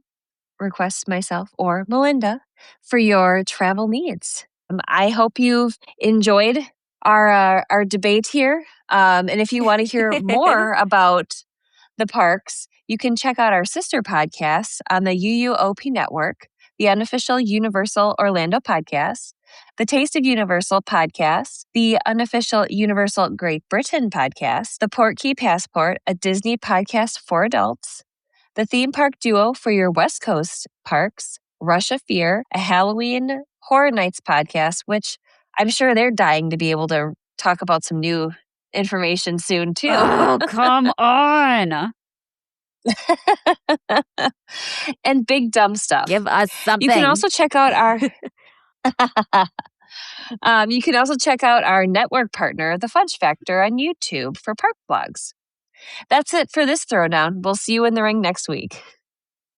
Request myself or Melinda for your travel needs. I hope you've enjoyed our debate here. And if you want to hear more about the parks, you can check out our sister podcasts on the UUOP network, the unofficial Universal Orlando podcast, the Taste of Universal podcast, the unofficial Universal Great Britain podcast, the Portkey Passport, a Disney podcast for adults, the Theme Park Duo for your West Coast parks, Rush of Fear, a Halloween Horror Nights podcast, which I'm sure they're dying to be able to talk about some new information soon, too. Oh, come on. And Big Dumb Stuff. Give us something. You can also check out our network partner, The Fudge Factor, on YouTube for park vlogs. That's it for this throwdown. We'll see you in the ring next week.